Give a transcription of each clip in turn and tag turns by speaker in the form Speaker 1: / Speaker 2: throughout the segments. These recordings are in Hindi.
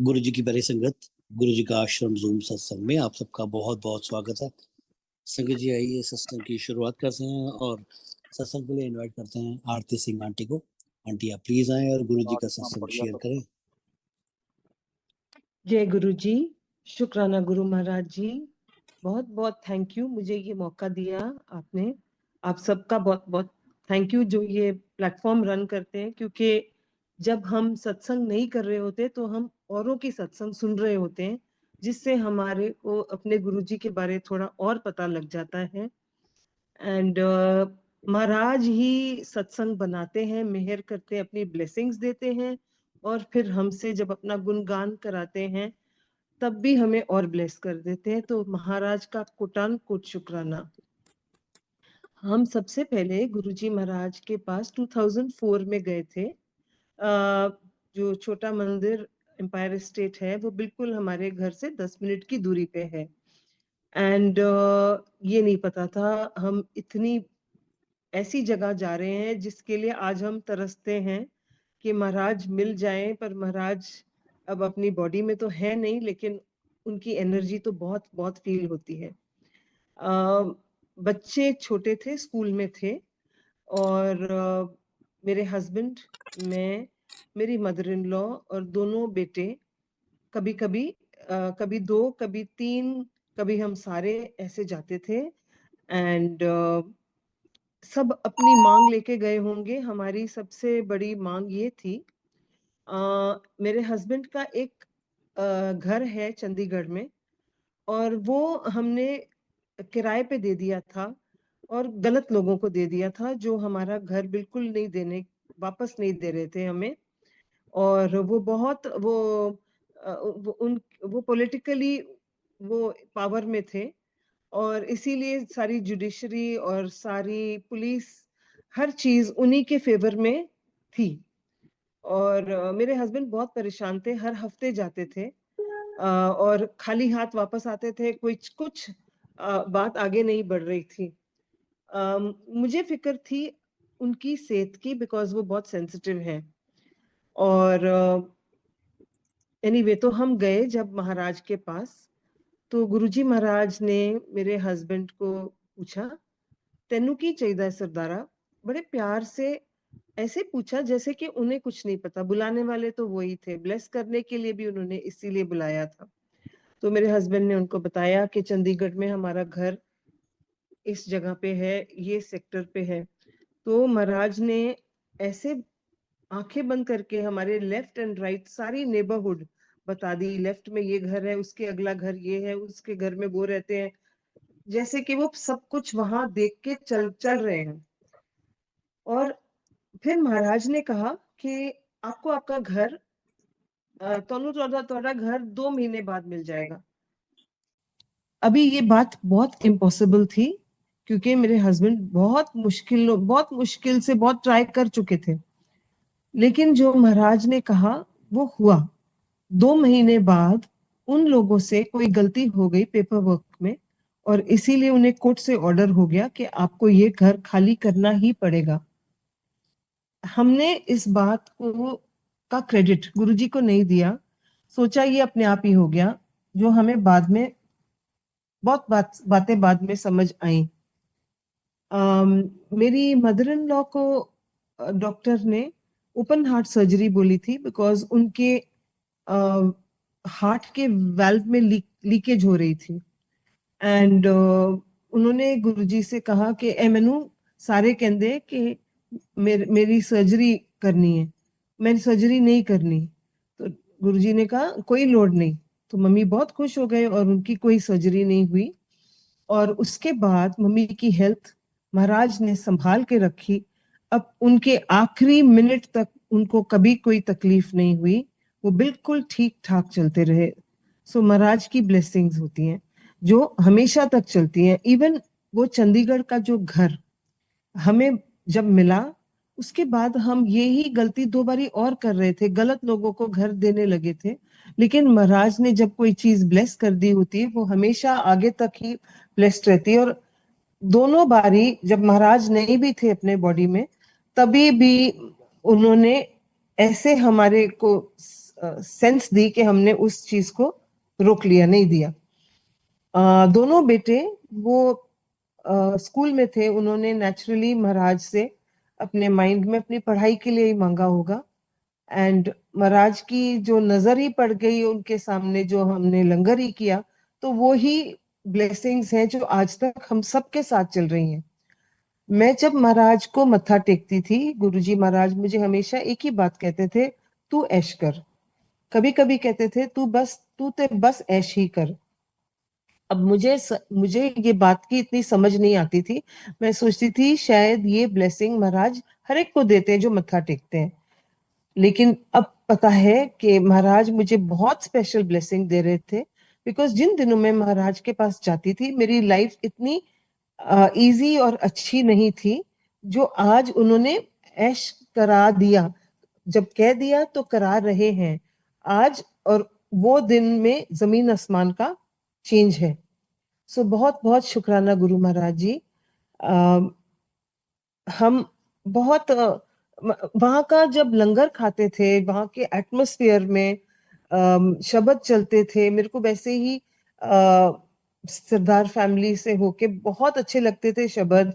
Speaker 1: गुरु जी की बड़ी संगत, गुरु जी का आश्रम जूम सत्संग में आप सबका बहुत बहुत स्वागत है। संगत जी आइए सत्संग की शुरुआत करते हैं और सत्संग के लिए इनवाइट करते हैं आरती सिंह आंटी को। आंटी आप प्लीज आए और गुरु जी का सत्संग शेयर करें।
Speaker 2: जय गुरु जी, शुक्राना गुरु महाराज जी, बहुत बहुत थैंक यू मुझे ये मौका दिया आपने। आप सबका बहुत बहुत थैंक यू जो ये प्लेटफॉर्म रन करते हैं, क्योंकि जब हम सत्संग नहीं कर रहे होते तो हम औरों की सत्संग सुन रहे होते हैं, जिससे हमारे को अपने गुरु जी के बारे थोड़ा और पता लग जाता है। एंड महाराज ही सत्संग बनाते हैं, मेहर करते हैं, अपनी ब्लेसिंग्स देते हैं, और फिर हमसे जब अपना गुणगान कराते हैं तब भी हमें और ब्लेस कर देते हैं। तो महाराज का कोटान कोट शुक्राना। हम सबसे पहले गुरुजी महाराज के पास 2004 में गए थे। जो छोटा मंदिर एम्पायर स्टेट है वो बिल्कुल हमारे घर से 10 मिनट की दूरी पे है। एंड ये नहीं पता था हम इतनी ऐसी जगह जा रहे हैं जिसके लिए आज हम तरसते हैं कि महाराज मिल जाएं, पर महाराज अब अपनी बॉडी में तो है नहीं, लेकिन उनकी एनर्जी तो बहुत बहुत फील होती है। बच्चे छोटे थे, स्कूल में थे, और मेरे हस्बैंड, मैं, मेरी मदर इन लॉ और दोनों बेटे, कभी कभी कभी 2 कभी 3, कभी हम सारे ऐसे जाते थे। एंड सब अपनी मांग लेके गए होंगे। हमारी सबसे बड़ी मांग ये थी, मेरे हस्बैंड का एक घर है चंडीगढ़ में, और वो हमने किराए पे दे दिया था, और गलत लोगों को दे दिया था जो हमारा घर बिल्कुल नहीं देने, वापस नहीं दे रहे थे हमें। और वो बहुत वो पॉलिटिकली वो पावर में थे, और इसीलिए सारी जुडिशरी और सारी पुलिस, हर चीज उन्हीं के फेवर में थी। और मेरे हस्बैंड बहुत परेशान थे, हर हफ्ते जाते थे और खाली हाथ वापस आते थे। कुछ बात आगे नहीं बढ़ रही थी। मुझे फिक्र थी उनकी सेहत की, बिकॉज वो बहुत सेंसिटिव है। और एनीवे तो हम गए जब महाराज के पास, तो गुरुजी महाराज ने मेरे हस्बैंड को पूछा, तेनू की चाहिए सरदारा? बड़े प्यार से ऐसे पूछा जैसे कि उन्हें कुछ नहीं पता। बुलाने वाले तो वही थे, ब्लेस करने के लिए भी उन्होंने इसीलिए बुलाया था। तो मेरे हस्बैंड ने उनको बताया कि चंडीगढ़ में हमारा घर इस जगह पे है, ये सेक्टर पे है। तो महाराज ने ऐसे आंखें बंद करके हमारे लेफ्ट एंड राइट सारी नेबरहुड बता दी। लेफ्ट में ये घर है, उसके अगला घर ये है, उसके घर में वो रहते हैं, जैसे कि वो सब कुछ वहां देख के चल रहे हैं। और फिर महाराज ने कहा कि आपको आपका घर, तोड़ा घर 2 महीने बाद मिल जाएगा। अभी ये बात बहुत इम्पॉसिबल थी, क्योंकि मेरे हस्बैंड बहुत मुश्किल से बहुत ट्राई कर चुके थे, लेकिन जो महाराज ने कहा वो हुआ। 2 महीने बाद उन लोगों से कोई गलती हो गई पेपर वर्क में, और इसीलिए उन्हें कोर्ट से ऑर्डर हो गया कि आपको ये घर खाली करना ही पड़ेगा। हमने इस बात को का क्रेडिट गुरुजी को नहीं दिया, सोचा ये अपने आप ही हो गया, जो हमें बाद में बहुत बातें बाद में समझ आई। मेरी मदर इन लॉ को डॉक्टर ने ओपन हार्ट सर्जरी बोली थी, बिकॉज उनके हार्ट के वाल्व में लीकेज हो रही थी। एंड उन्होंने गुरुजी से कहा कि ए मैनू सारे कहते कि मेरी सर्जरी करनी है, मैंने सर्जरी नहीं करनी। तो गुरुजी ने कहा कोई लोड नहीं। तो मम्मी बहुत खुश हो गए और उनकी कोई सर्जरी नहीं हुई। और उसके बाद मम्मी की हेल्थ महाराज ने संभाल के रखी। अब उनके आखिरी मिनट तक उनको कभी कोई तकलीफ नहीं हुई, वो बिल्कुल ठीक ठाक चलते रहे। सो महाराज की ब्लेसिंग्स होती हैं जो हमेशा तक चलती हैं। इवन वो चंडीगढ़ का जो घर हमें जब मिला, उसके बाद हम यही गलती 2 बारी और कर रहे थे, गलत लोगों को घर देने लगे थे। लेकिन महाराज ने जब कोई चीज ब्लेस कर दी होती है, वो हमेशा आगे तक ही ब्लेस्ड रहती है। और दोनों बारी जब महाराज नहीं भी थे अपने बॉडी में, तभी भी उन्होंने ऐसे हमारे को सेंस दी कि हमने उस चीज को रोक लिया, नहीं दिया। दोनों बेटे वो स्कूल में थे, उन्होंने नेचुरली महाराज से अपने माइंड में अपनी पढ़ाई के लिए ही मांगा होगा, एंड महाराज की जो नजर ही पड़ गई उनके सामने, जो हमने लंगर ही किया, तो वो ही ब्लेसिंग्स हैं जो आज तक हम सबके साथ चल रही हैं। मैं जब महाराज को मत्था टेकती थी, गुरुजी महाराज मुझे हमेशा एक ही बात कहते थे, तू ऐश कर। कभी कभी कहते थे तू ते बस ऐश ही कर। अब मुझे ये बात की इतनी समझ नहीं आती थी। मैं सोचती थी शायद ये ब्लेसिंग महाराज हर एक को देते हैं जो मत्था टेकते हैं, लेकिन अब पता है कि महाराज मुझे बहुत स्पेशल ब्लेसिंग दे रहे थे, बिकॉज जिन दिनों में महाराज के पास जाती थी मेरी लाइफ इतनी इजी और अच्छी नहीं थी जो आज उन्होंने ऐश करा दिया। जब कह दिया तो करा रहे हैं आज, और वो दिन में जमीन आसमान का चेंज है। सो बहुत बहुत शुक्राना गुरु महाराज जी। हम बहुत वहां का जब लंगर खाते थे, वहां के एटमॉस्फेयर में शब्द चलते थे, मेरे को वैसे ही सरदार फैमिली से होके बहुत अच्छे लगते थे शब्द,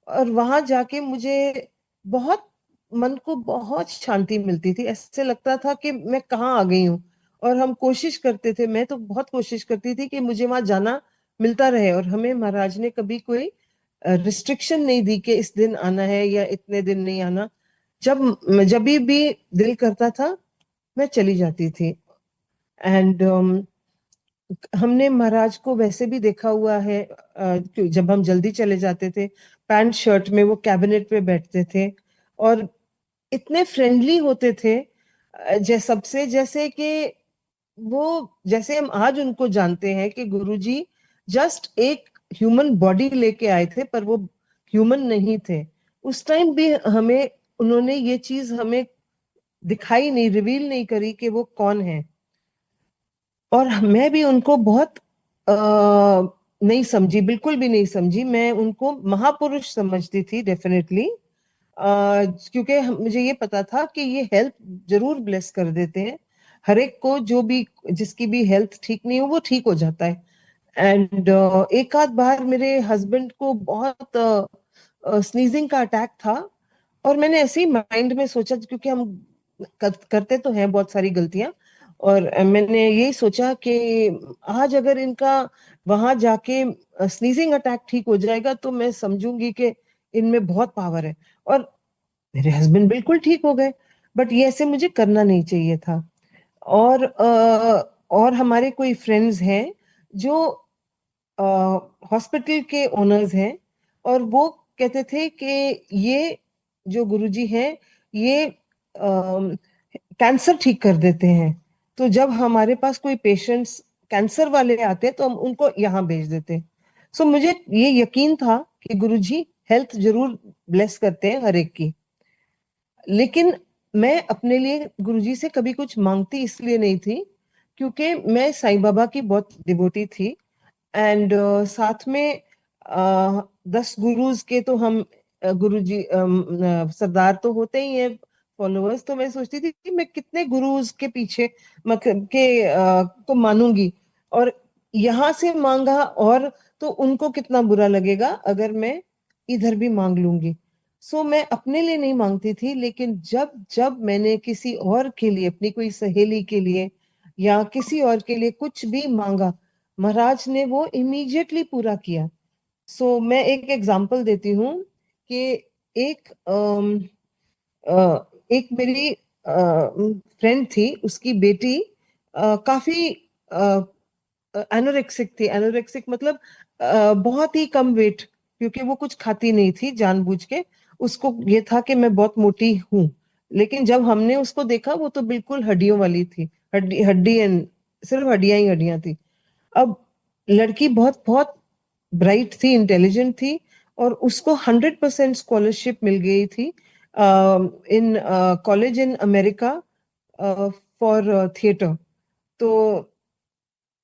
Speaker 2: और वहां जाके मुझे बहुत मन को बहुत शांति मिलती थी। ऐसे लगता था कि मैं कहाँ आ गई हूँ। और हम कोशिश करते थे, मैं तो बहुत कोशिश करती थी कि मुझे वहां जाना मिलता रहे, और हमें महाराज ने कभी कोई रिस्ट्रिक्शन नहीं दी कि इस दिन आना है या इतने दिन नहीं आना। जब भी दिल करता था मैं चली जाती थी। एंड हमने महाराज को वैसे भी देखा हुआ है, जब हम जल्दी चले जाते थे पैंट शर्ट में वो कैबिनेट पे बैठते थे और इतने फ्रेंडली होते थे, सबसे, जैसे कि वो, जैसे हम आज उनको जानते हैं कि गुरुजी जस्ट एक ह्यूमन बॉडी लेके आए थे, पर वो ह्यूमन नहीं थे। उस टाइम भी हमें उन्होंने ये चीज हमें दिखाई नहीं, रिवील नहीं करी कि वो कौन है। और मैं भी उनको बहुत नहीं समझी, बिल्कुल भी नहीं समझी। मैं उनको महापुरुष समझती थी डेफिनेटली, क्योंकि मुझे ये पता था कि ये हेल्थ जरूर ब्लेस कर देते हैं हर एक को, जो भी जिसकी भी हेल्थ ठीक नहीं हो वो ठीक हो जाता है। एंड एक आध बार मेरे हस्बैंड को बहुत स्नीजिंग का अटैक था, और मैंने ऐसे ही माइंड में सोचा, क्योंकि हम करते तो हैं बहुत सारी गलतियां, और मैंने यही सोचा कि आज अगर इनका वहां जाके स्नीजिंग अटैक ठीक हो जाएगा तो मैं समझूंगी कि इनमें बहुत पावर है। और मेरे हस्बैंड बिल्कुल ठीक हो गए, बट ये ऐसे मुझे करना नहीं चाहिए था। और हमारे कोई फ्रेंड्स हैं जो हॉस्पिटल के ओनर्स हैं, और वो कहते थे कि ये जो गुरुजी हैं ये कैंसर ठीक कर देते हैं। तो जब हमारे पास कोई पेशेंट्स कैंसर वाले आते हैं तो हम उनको यहाँ भेज देते हैं। सो मुझे ये यकीन था कि गुरुजी हेल्थ जरूर ब्लेस करते हैं हर एक की, लेकिन मैं अपने लिए गुरुजी से कभी कुछ मांगती इसलिए नहीं थी क्योंकि मैं साईं बाबा की बहुत डिवोटी थी। एंड साथ में 10 गुरुज के तो हम गुरुजी सरदार तो होते ही हैं फॉलोअर्स, तो मैं सोचती थी कि मैं कितने गुरुज के पीछे मतलब के को मानूंगी, और यहाँ से मांगा और तो उनको कितना बुरा लगेगा अगर मैं इधर भी मांग लूंगी। सो मैं अपने लिए नहीं मांगती थी, लेकिन जब जब मैंने किसी और के लिए, अपनी कोई सहेली के लिए या किसी और के लिए कुछ भी मांगा, महाराज ने वो इमीडिएटली पूरा किया। सो मैं एक एग्जांपल देती हूँ कि एक एक मेरी फ्रेंड थी, उसकी बेटी काफी एनोरेक्सिक थी। एनोरेक्सिक मतलब बहुत ही कम वेट, क्योंकि वो कुछ खाती नहीं थी जानबूझ के। उसको ये था कि मैं बहुत मोटी हूँ, लेकिन जब हमने उसको देखा वो तो बिल्कुल हड्डियों वाली थी, हड्डी हड्डी एंड सिर्फ हड्डियां ही हड्डियां थी। अब लड़की बहुत बहुत ब्राइट थी, इंटेलिजेंट थी, और उसको 100% स्कॉलरशिप मिल गई थी in college in America for theatre. तो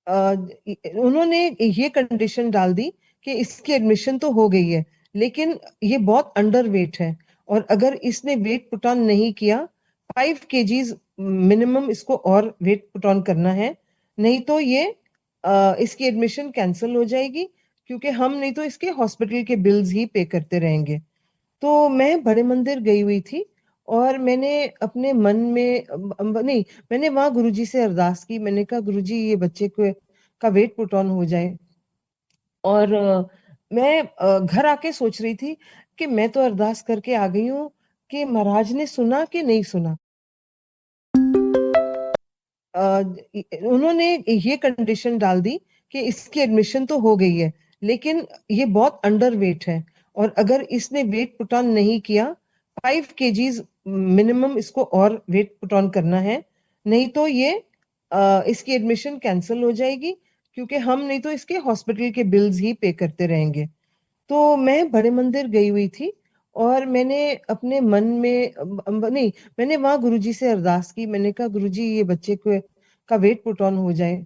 Speaker 2: उन्होंने ये कंडीशन डाल दी कि इसकी एडमिशन तो हो गई है, लेकिन ये बहुत अंडर वेट है, और अगर इसने वेट पुट ऑन नहीं किया, 5 kgs मिनिमम इसको और वेट पुट ऑन करना है, नहीं तो ये इसकी एडमिशन कैंसिल हो जाएगी, क्योंकि हम नहीं तो इसके हॉस्पिटल के बिल्स ही पे करते रहेंगे। तो मैं बड़े मंदिर गई हुई थी और मैंने अपने मन में नहीं, मैंने वहां गुरुजी से अरदास की। मैंने कहा गुरुजी ये बच्चे को का वेट पुट ऑन हो जाए। और मैं घर आके सोच रही थी कि मैं तो अरदास करके आ गई हूँ, कि महाराज ने सुना कि नहीं सुना। उन्होंने ये कंडीशन डाल दी कि इसकी एडमिशन तो हो गई है, लेकिन ये बहुत अंडर वेट है, और अगर इसने वेट पुट ऑन नहीं किया, 5 kgs मिनिमम इसको और वेट पुट ऑन करना है, नहीं तो ये इसकी एडमिशन कैंसिल हो जाएगी, क्योंकि हम नहीं तो इसके हॉस्पिटल के बिल्स ही पे करते रहेंगे। तो मैं बड़े मंदिर गई हुई थी और मैंने अपने मन में नहीं, मैंने वहां गुरुजी से अरदास की। मैंने कहा गुरुजी ये बच्चे को का वेट पुट ऑन हो जाए।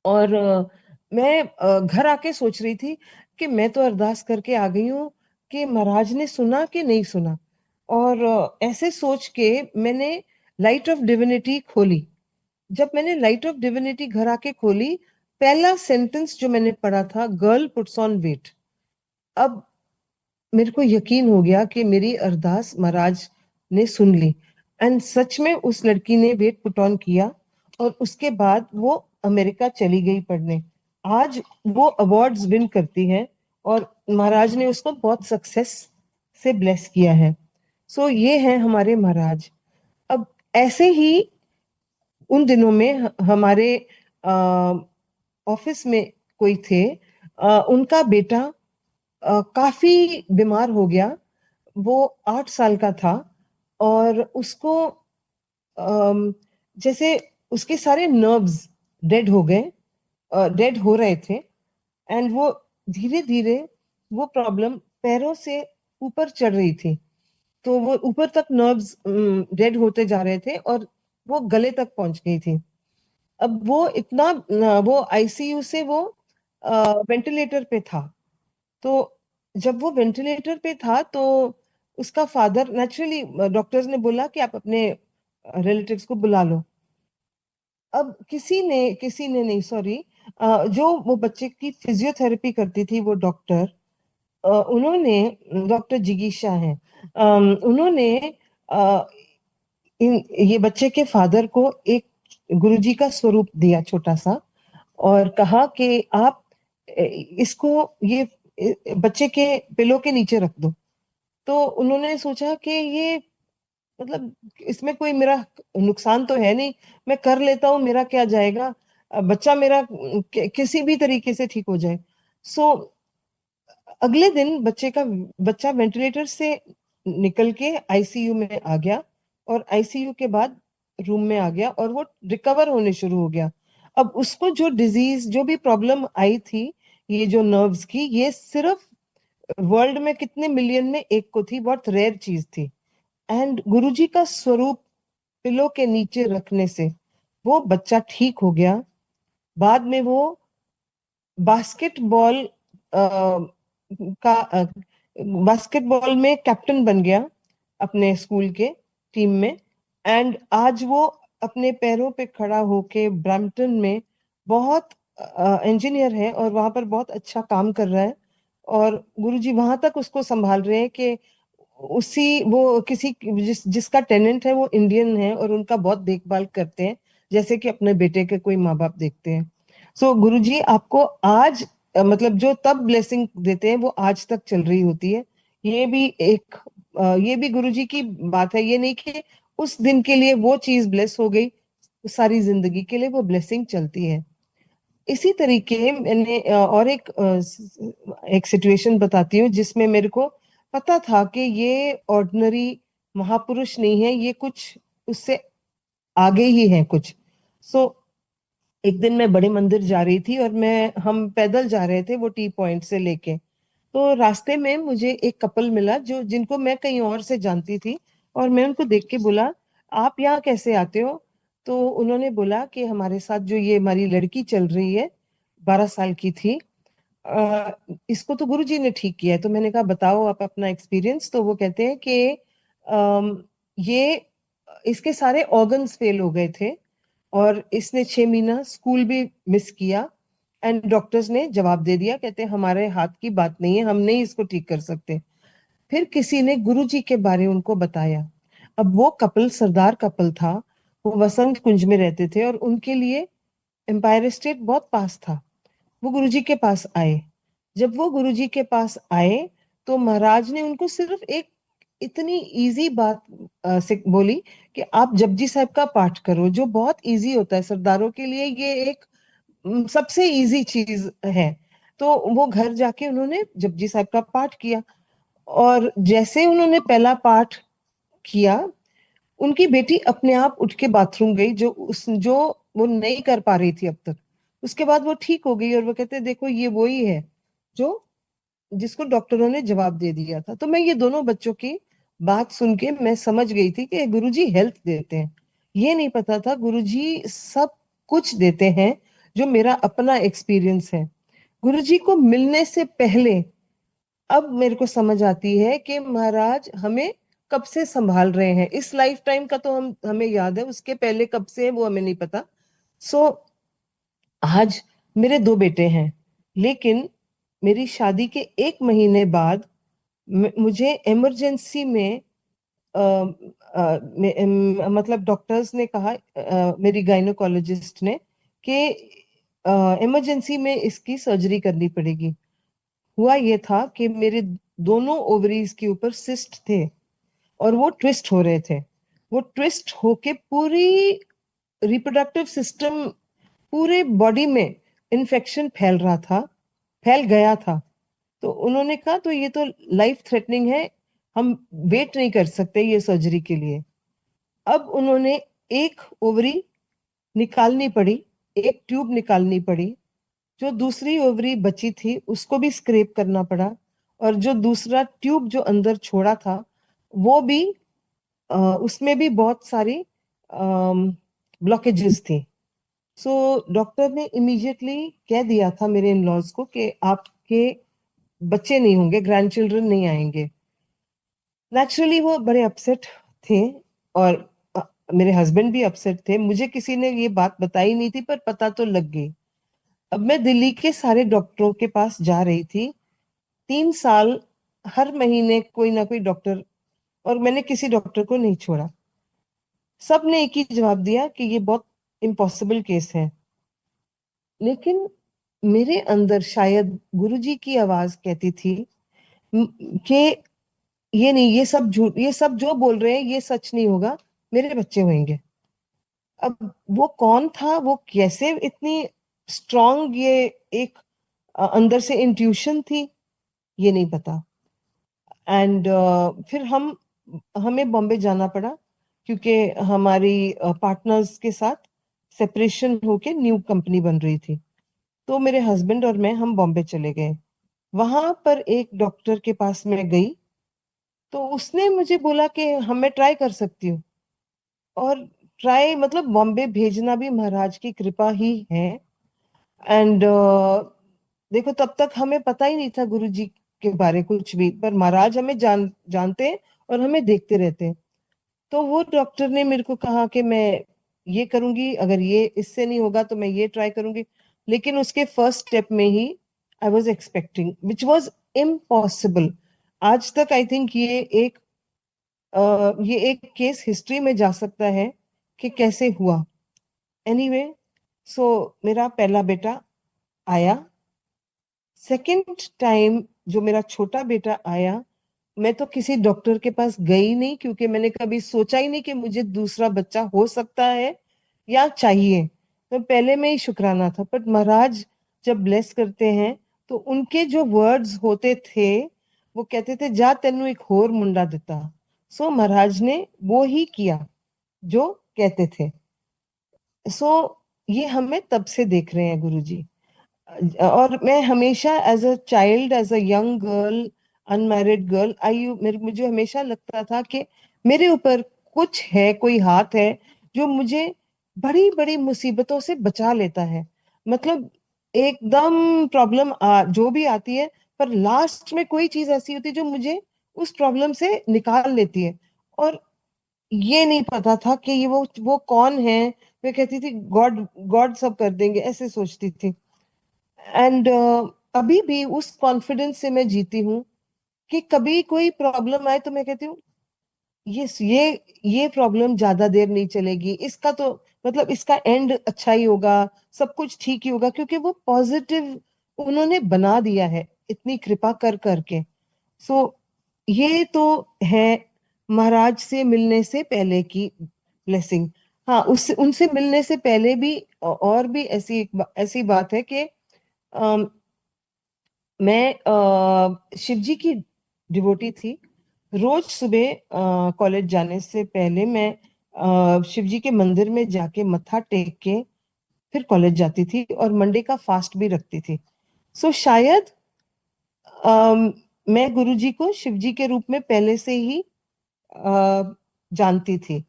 Speaker 2: और मैं घर आके सोच रही थी कि मैं तो अरदास करके आ गई हूँ, कि महाराज ने सुना कि नहीं सुना। और ऐसे सोच के मैंने लाइट ऑफ डिविनिटी खोली। जब मैंने लाइट ऑफ डिविनिटी घर आके खोली, पहला सेंटेंस जो मैंने पढ़ा था, गर्ल पुट्स ऑन वेट। अब मेरे को यकीन हो गया कि मेरी अरदास महाराज ने सुन ली। एंड सच में उस लड़की ने वेट पुट ऑन किया, और उसके बाद वो अमेरिका चली गई पढ़ने। आज वो अवार्ड्स विन करती है, और महाराज ने उसको बहुत सक्सेस से ब्लेस किया है। सो ये है हमारे महाराज। अब ऐसे ही उन दिनों में हमारे ऑफिस में कोई थे, उनका बेटा काफी बीमार हो गया। वो 8 साल का था, और उसको अम, जैसे उसके सारे नर्व्स डेड हो गए, डेड हो रहे थे। एंड वो धीरे धीरे वो प्रॉब्लम पैरों से ऊपर चढ़ रही थी। तो वो ऊपर तक नर्व्स डेड होते जा रहे थे, और वो गले तक पहुंच गई थी। अब वो इतना वो आईसीयू से वो वेंटिलेटर पे था। तो जब वो वेंटिलेटर पे था, तो उसका फादर, नेचुरली डॉक्टर्स ने बोला कि आप अपने रिलेटिव्स को बुला लो। अब किसी ने नहीं, सॉरी, जो वो बच्चे की फिजियोथेरेपी करती थी वो डॉक्टर, उन्होंने, डॉक्टर जिगीशा हैं, उन्होंने अ, ये बच्चे के फादर को एक गुरुजी का स्वरूप दिया छोटा सा, और कहा कि आप इसको ये बच्चे के पिलो के नीचे रख दो। तो उन्होंने सोचा कि ये, मतलब इसमें कोई मेरा नुकसान तो है नहीं, मैं कर लेता हूँ, मेरा क्या जाएगा, बच्चा मेरा किसी भी तरीके से ठीक हो जाए। सो अगले दिन बच्चा वेंटिलेटर से निकल के आईसीयू में आ गया, और आईसीयू के बाद रूम में आ गया, और वो रिकवर होने शुरू हो गया। अब उसको जो डिजीज, जो भी प्रॉब्लम आई थी, ये जो नर्व्स की, ये सिर्फ वर्ल्ड में कितने मिलियन में एक को थी, बहुत रेयर चीज थी। एंड गुरुजी का स्वरूप पिलो के नीचे रखने से वो बच्चा ठीक हो गया। बाद में वो बास्केटबॉल का बास्केटबॉल में कैप्टन बन गया अपने स्कूल के टीम में। एंड आज वो अपने पैरों पे खड़ा होके ब्रैम्पटन में बहुत इंजीनियर है, और वहां पर बहुत अच्छा काम कर रहा है। और गुरुजी वहां तक उसको संभाल रहे हैं कि उसी वो किसी जिसका टेनेंट है वो इंडियन है, और उनका बहुत देखभाल करते हैं, जैसे कि अपने बेटे के कोई माँ बाप देखते हैं। सो गुरुजी आपको आज मतलब जो तब ब्लेसिंग देते हैं वो आज तक चल रही होती है। ये भी एक ये भी गुरुजी की बात है। ये नहीं कि उस दिन के लिए वो चीज ब्लेस हो गई, सारी जिंदगी के लिए वो ब्लेसिंग चलती है। इसी तरीके मैंने और एक सिचुएशन बताती हूँ, जिसमें मेरे को पता था कि ये ऑर्डिनरी महापुरुष नहीं है, ये कुछ उससे आगे ही है कुछ। सो एक दिन मैं बड़े मंदिर जा रही थी, और हम पैदल जा रहे थे वो टी पॉइंट से लेके। तो रास्ते में मुझे एक कपल मिला, जो जिनको मैं कहीं और से जानती थी, और मैं उनको देख के बोला, आप यहाँ कैसे आते हो? तो उन्होंने बोला कि हमारे साथ जो ये हमारी लड़की चल रही है, 12 साल की थी, इसको तो गुरुजी ने ठीक किया है। तो मैंने कहा बताओ आप अपना एक्सपीरियंस। तो वो कहते हैं कि ये इसके सारे ऑर्गन्स फेल हो गए थे और इसने 6 महीना स्कूल भी मिस किया। एंड डॉक्टर्स ने जवाब दे दिया, कहते हमारे हाथ की बात नहीं है, हम नहीं इसको ठीक कर सकते। फिर किसी ने गुरुजी के बारे उनको बताया। अब वो कपल सरदार कपल था, वो वसंत कुंज में रहते थे और उनके लिए एम्पायर स्टेट बहुत पास था। वो गुरुजी के पास आए। जब वो गुरुजी के पास आए तो महाराज ने उनको सिर्फ एक इतनी इजी बात से बोली कि आप जपजी साहब का पाठ करो, जो बहुत इजी होता है सरदारों के लिए, ये एक सबसे इजी चीज है। तो वो घर जाके उन्होंने जपजी साहब का पाठ किया और जैसे उन्होंने पहला पाठ किया, उनकी बेटी अपने आप उठ के बाथरूम गई, जो वो नहीं कर पा रही थी अब तक। उसके बाद वो ठीक हो गई और वो कहते देखो ये वही है जो जिसको डॉक्टरों ने जवाब दे दिया था। तो मैं ये दोनों बच्चों की बात सुन के मैं समझ गई थी कि गुरुजी हेल्थ देते हैं। ये नहीं पता था गुरुजी सब कुछ देते हैं, जो मेरा अपना एक्सपीरियंस है। गुरुजी को मिलने से पहले अब मेरे को समझ आती है कि महाराज हमें कब से संभाल रहे हैं। इस लाइफ टाइम का तो हमें याद है, उसके पहले कब से है वो हमें नहीं पता। सो आज मेरे 2 बेटे हैं, लेकिन मेरी शादी के 1 महीने बाद मुझे इमरजेंसी में मतलब डॉक्टर्स ने कहा, मेरी गायनोकोलॉजिस्ट ने, कि इमरजेंसी में इसकी सर्जरी करनी पड़ेगी। हुआ ये था कि मेरे दोनों ओवरीज के ऊपर सिस्ट थे और वो ट्विस्ट हो रहे थे। वो ट्विस्ट होके पूरी रिप्रोडक्टिव सिस्टम, पूरे बॉडी में इन्फेक्शन फैल रहा था, फैल गया था। तो उन्होंने कहा तो ये तो लाइफ थ्रेटनिंग है, हम वेट नहीं कर सकते ये सर्जरी के लिए। अब उन्होंने एक ओवरी निकालनी पड़ी, एक ट्यूब निकालनी पड़ी। जो दूसरी ओवरी बची थी उसको भी स्क्रेप करना पड़ा, और जो दूसरा ट्यूब जो अंदर छोड़ा था वो भी उसमें भी बहुत सारी ब्लॉकेजेस थी। सो डॉक्टर ने इमीडिएटली कह दिया था मेरे इन लॉज को कि आपके बच्चे नहीं होंगे, ग्रैंड चिल्ड्रन नहीं आएंगे। नेचुरली वो बड़े अपसेट थे और मेरे हस्बैंड भी अपसेट थे। मुझे किसी ने ये बात बताई नहीं थी पर पता तो लग गई। अब मैं दिल्ली के सारे डॉक्टरों के पास जा रही थी, 3 साल हर महीने कोई ना कोई डॉक्टर, और मैंने किसी डॉक्टर को नहीं छोड़ा। सब ने एक ही जवाब दिया कि ये बहुत इम्पॉसिबल केस है। लेकिन मेरे अंदर शायद गुरुजी की आवाज कहती थी कि ये नहीं, ये सब झूठ, ये सब जो बोल रहे हैं ये सच नहीं होगा, मेरे बच्चे होंगे। अब वो कौन था, वो कैसे इतनी स्ट्रांग, ये एक अंदर से इंट्यूशन थी, ये नहीं पता। एंड फिर हमें बॉम्बे जाना पड़ा, क्योंकि हमारी पार्टनर्स के साथ सेपरेशन होके न्यू कंपनी बन रही थी। तो मेरे हस्बैंड और मैं हम बॉम्बे चले गए। वहां पर एक डॉक्टर के पास मैं गई तो उसने मुझे बोला कि हम मैं ट्राई कर सकती हूँ। और ट्राई मतलब बॉम्बे भेजना भी महाराज की कृपा ही है। एंड देखो तब तक हमें पता ही नहीं था गुरुजी के बारे कुछ भी, पर महाराज हमें जानते हैं और हमें देखते रहते हैं। तो वो डॉक्टर ने मेरे को कहा कि मैं ये करूंगी, अगर ये इससे नहीं होगा तो मैं ये ट्राई करूंगी। लेकिन उसके फर्स्ट स्टेप में ही I was expecting, which was impossible. आज तक आई थिंक ये एक केस हिस्ट्री में जा सकता है कि कैसे हुआ। एनीवे, सो मेरा पहला बेटा आया। सेकंड टाइम जो मेरा छोटा बेटा आया, मैं तो किसी डॉक्टर के पास गई नहीं, क्योंकि मैंने कभी सोचा ही नहीं कि मुझे दूसरा बच्चा हो सकता है या चाहिए। तो पहले में ही शुक्राना था। पर महाराज जब ब्लेस करते हैं तो उनके जो वर्ड्स होते थे, वो कहते थे जा तेनू एक होर मुंडा देता। सो महाराज ने वो ही किया जो कहते थे। सो ये हमें तब से देख रहे हैं गुरुजी। और मैं हमेशा as a child, as a young girl, unmarried girl, मुझे हमेशा लगता था कि मेरे ऊपर कुछ है, कोई हाथ है जो मुझे बड़ी बड़ी मुसीबतों से बचा लेता है। मतलब एकदम प्रॉब्लम जो भी आती है, पर लास्ट में कोई चीज ऐसी होती है जो मुझे उस प्रॉब्लम से निकाल लेती है। और ये नहीं पता था कि ये वो कौन है। मैं कहती थी गॉड गॉड सब कर देंगे, ऐसे सोचती थी। एंड अभी भी उस कॉन्फिडेंस से मैं जीती हूँ कि कभी कोई प्रॉब्लम आए तो मैं कहती हूँ ये प्रॉब्लम ज्यादा देर नहीं चलेगी, इसका तो मतलब इसका एंड अच्छा ही होगा, सब कुछ ठीक ही होगा, क्योंकि वो पॉजिटिव उन्होंने बना दिया है इतनी कृपा कर करके। सो ये तो है महाराज से मिलने से पहले की ब्लेसिंग। हाँ, उस उनसे मिलने से पहले भी और भी ऐसी बात है कि अम, मैं शिव जी की डिवोटी थी। रोज सुबह कॉलेज जाने से पहले मैं शिव जी के मंदिर में जाके मत्था टेक के फिर कॉलेज जाती थी, और मंडे का फास्ट भी रखती थी। सो शायद अम, मैं गुरु जी को शिव जी के रूप में पहले से ही जानती थी।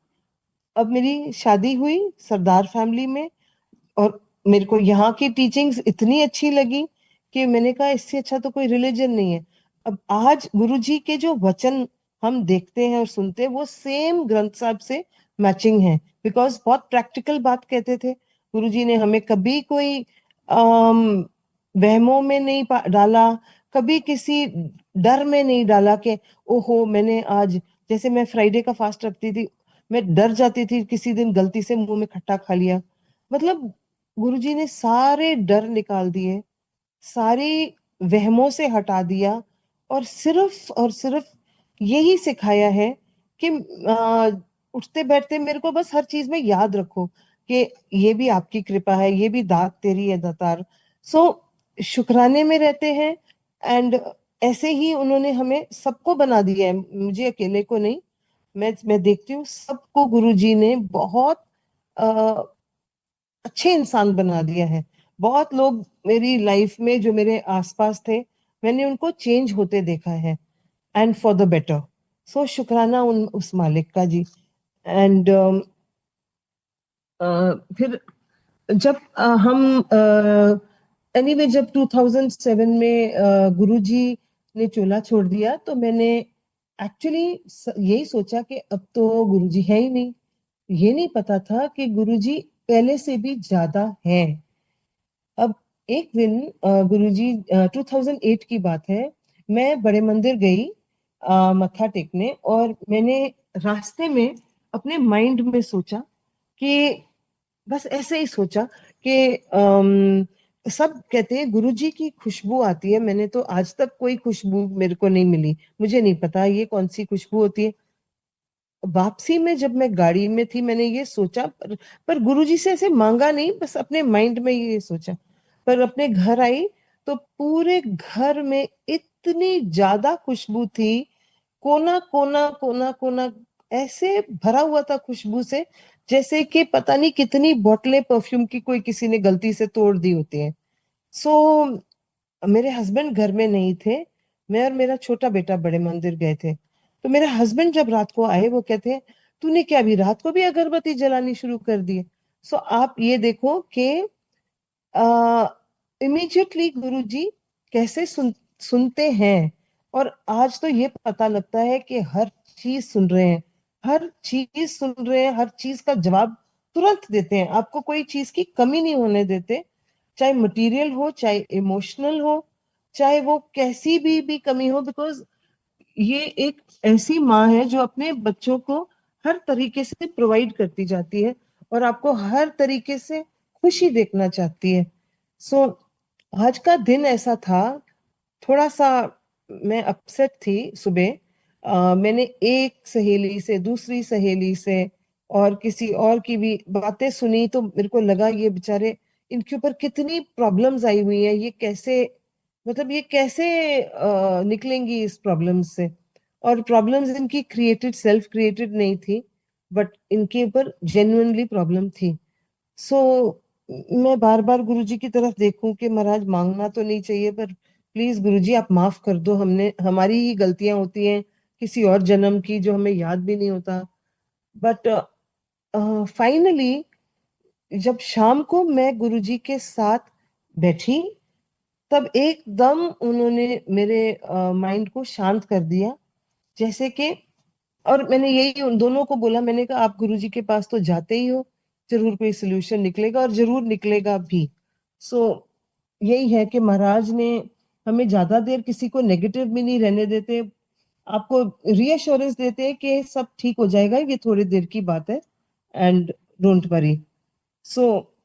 Speaker 2: अब मेरी शादी हुई सरदार फैमिली में, और मेरे को यहाँ की टीचिंग्स इतनी अच्छी लगी कि मैंने कहा इससे अच्छा तो कोई रिलीजन नहीं है। अब आज गुरुजी के जो वचन हम देखते हैं और सुनते हैं वो सेम ग्रंथ साहब से मैचिंग है, बिकॉज बहुत प्रैक्टिकल बात कहते थे। गुरुजी ने हमें कभी कोई अम, वहमों में नहीं डाला, कभी किसी डर में नहीं डाला कि ओहो मैंने आज, जैसे मैं फ्राइडे का फास्ट रखती थी, मैं डर जाती थी किसी दिन गलती से मुंह में खट्टा खा लिया। मतलब गुरुजी ने सारे डर निकाल दिए, सारी वहमों से हटा दिया, और सिर्फ यही सिखाया है कि उठते बैठते मेरे को बस हर चीज में याद रखो कि ये भी आपकी कृपा है, ये भी दात तेरी है दातार। सो शुक्राने में रहते हैं। एंड ऐसे ही उन्होंने हमें सबको बना दिया है, मुझे अकेले को नहीं। मैं देखती हूँ सबको गुरुजी ने बहुत अच्छे इंसान बना दिया है। बहुत लोग मेरी लाइफ में जो मेरे आसपास थे, मैंने उनको चेंज होते देखा है, एंड फॉर द बेटर। सो शुक्राना उन उस मालिक का जी। एंड फिर जब हम एनीवे जब 2007 में गुरुजी ने चोला छोड़ दिया, तो मैंने एक्चुअली यही सोचा कि अब तो गुरुजी है ही नहीं। ये नहीं पता था कि गुरुजी पहले से भी ज्यादा है। अब एक दिन गुरुजी 2008 की बात है, मैं बड़े मंदिर गई मत्था टेकने, और मैंने रास्ते में अपने माइंड में सोचा कि बस ऐसे ही सोचा कि सब कहते हैं गुरुजी की खुशबू आती है, मैंने तो आज तक कोई खुशबू मेरे को नहीं मिली, मुझे नहीं पता ये कौन सी खुशबू होती है। वापसी में जब मैं गाड़ी में थी मैंने ये सोचा, पर गुरुजी से ऐसे मांगा नहीं, बस अपने माइंड में ये सोचा। पर अपने घर आई तो पूरे घर में इतनी ज्यादा खुशबू थी, कोना कोना कोना कोना ऐसे भरा हुआ था खुशबू से, जैसे कि पता नहीं कितनी बोतलें परफ्यूम की कोई किसी ने गलती से तोड़ दी होती है। सो मेरे हस्बैंड घर में नहीं थे, मैं और मेरा छोटा बेटा बड़े मंदिर गए थे। तो मेरे हस्बैंड जब रात को आए वो कहते हैं तूने क्या अभी रात को भी अगरबत्ती जलानी शुरू कर दी है? सो आप ये देखो कि इमीडिएटली गुरुजी कैसे सुनते हैं। और आज तो ये पता लगता है कि हर चीज सुन रहे हैं, हर चीज सुन रहे हैं, हर चीज का जवाब तुरंत देते हैं, आपको कोई चीज की कमी नहीं होने देते। चाहे मटेरियल हो, चाहे इमोशनल हो, चाहे वो कैसी भी कमी हो, बिकॉज ये एक ऐसी माँ है जो अपने बच्चों को हर तरीके से प्रोवाइड करती जाती है, और आपको हर तरीके से खुशी देखना चाहती है। सो आज का दिन ऐसा था, थोड़ा सा मैं अपसेट थी सुबह। मैंने एक सहेली से, दूसरी सहेली से, और किसी और की भी बातें सुनी, तो मेरे को लगा ये बेचारे, इनके ऊपर कितनी प्रॉब्लम्स आई हुई है, ये कैसे, मतलब ये कैसे निकलेंगी इस प्रॉब्लम्स से। और प्रॉब्लम्स इनकी क्रिएटेड, सेल्फ क्रिएटेड नहीं थी, बट इनके ऊपर जेन्युइनली प्रॉब्लम थी। सो मैं बार बार गुरुजी की तरफ देखूं कि महाराज मांगना तो नहीं चाहिए, पर प्लीज गुरुजी आप माफ कर दो, हमने हमारी ही गलतियां होती हैं किसी और जन्म की जो हमें याद भी नहीं होता। बट फाइनली जब शाम को मैं गुरुजी के साथ बैठी, तब एकदम उन्होंने मेरे माइंड को शांत कर दिया, जैसे कि और मैंने यही उन दोनों को बोला, मैंने कहा आप गुरुजी के पास तो जाते ही हो, जरूर कोई सोल्यूशन निकलेगा और जरूर निकलेगा भी। सो यही है कि महाराज ने हमें ज्यादा देर किसी को नेगेटिव में नहीं रहने देते, आपको रीअश्योरेंस देते हैं कि सब ठीक हो जाएगा, ये थोड़ी देर की बात है, एंड डोंट वरी। सो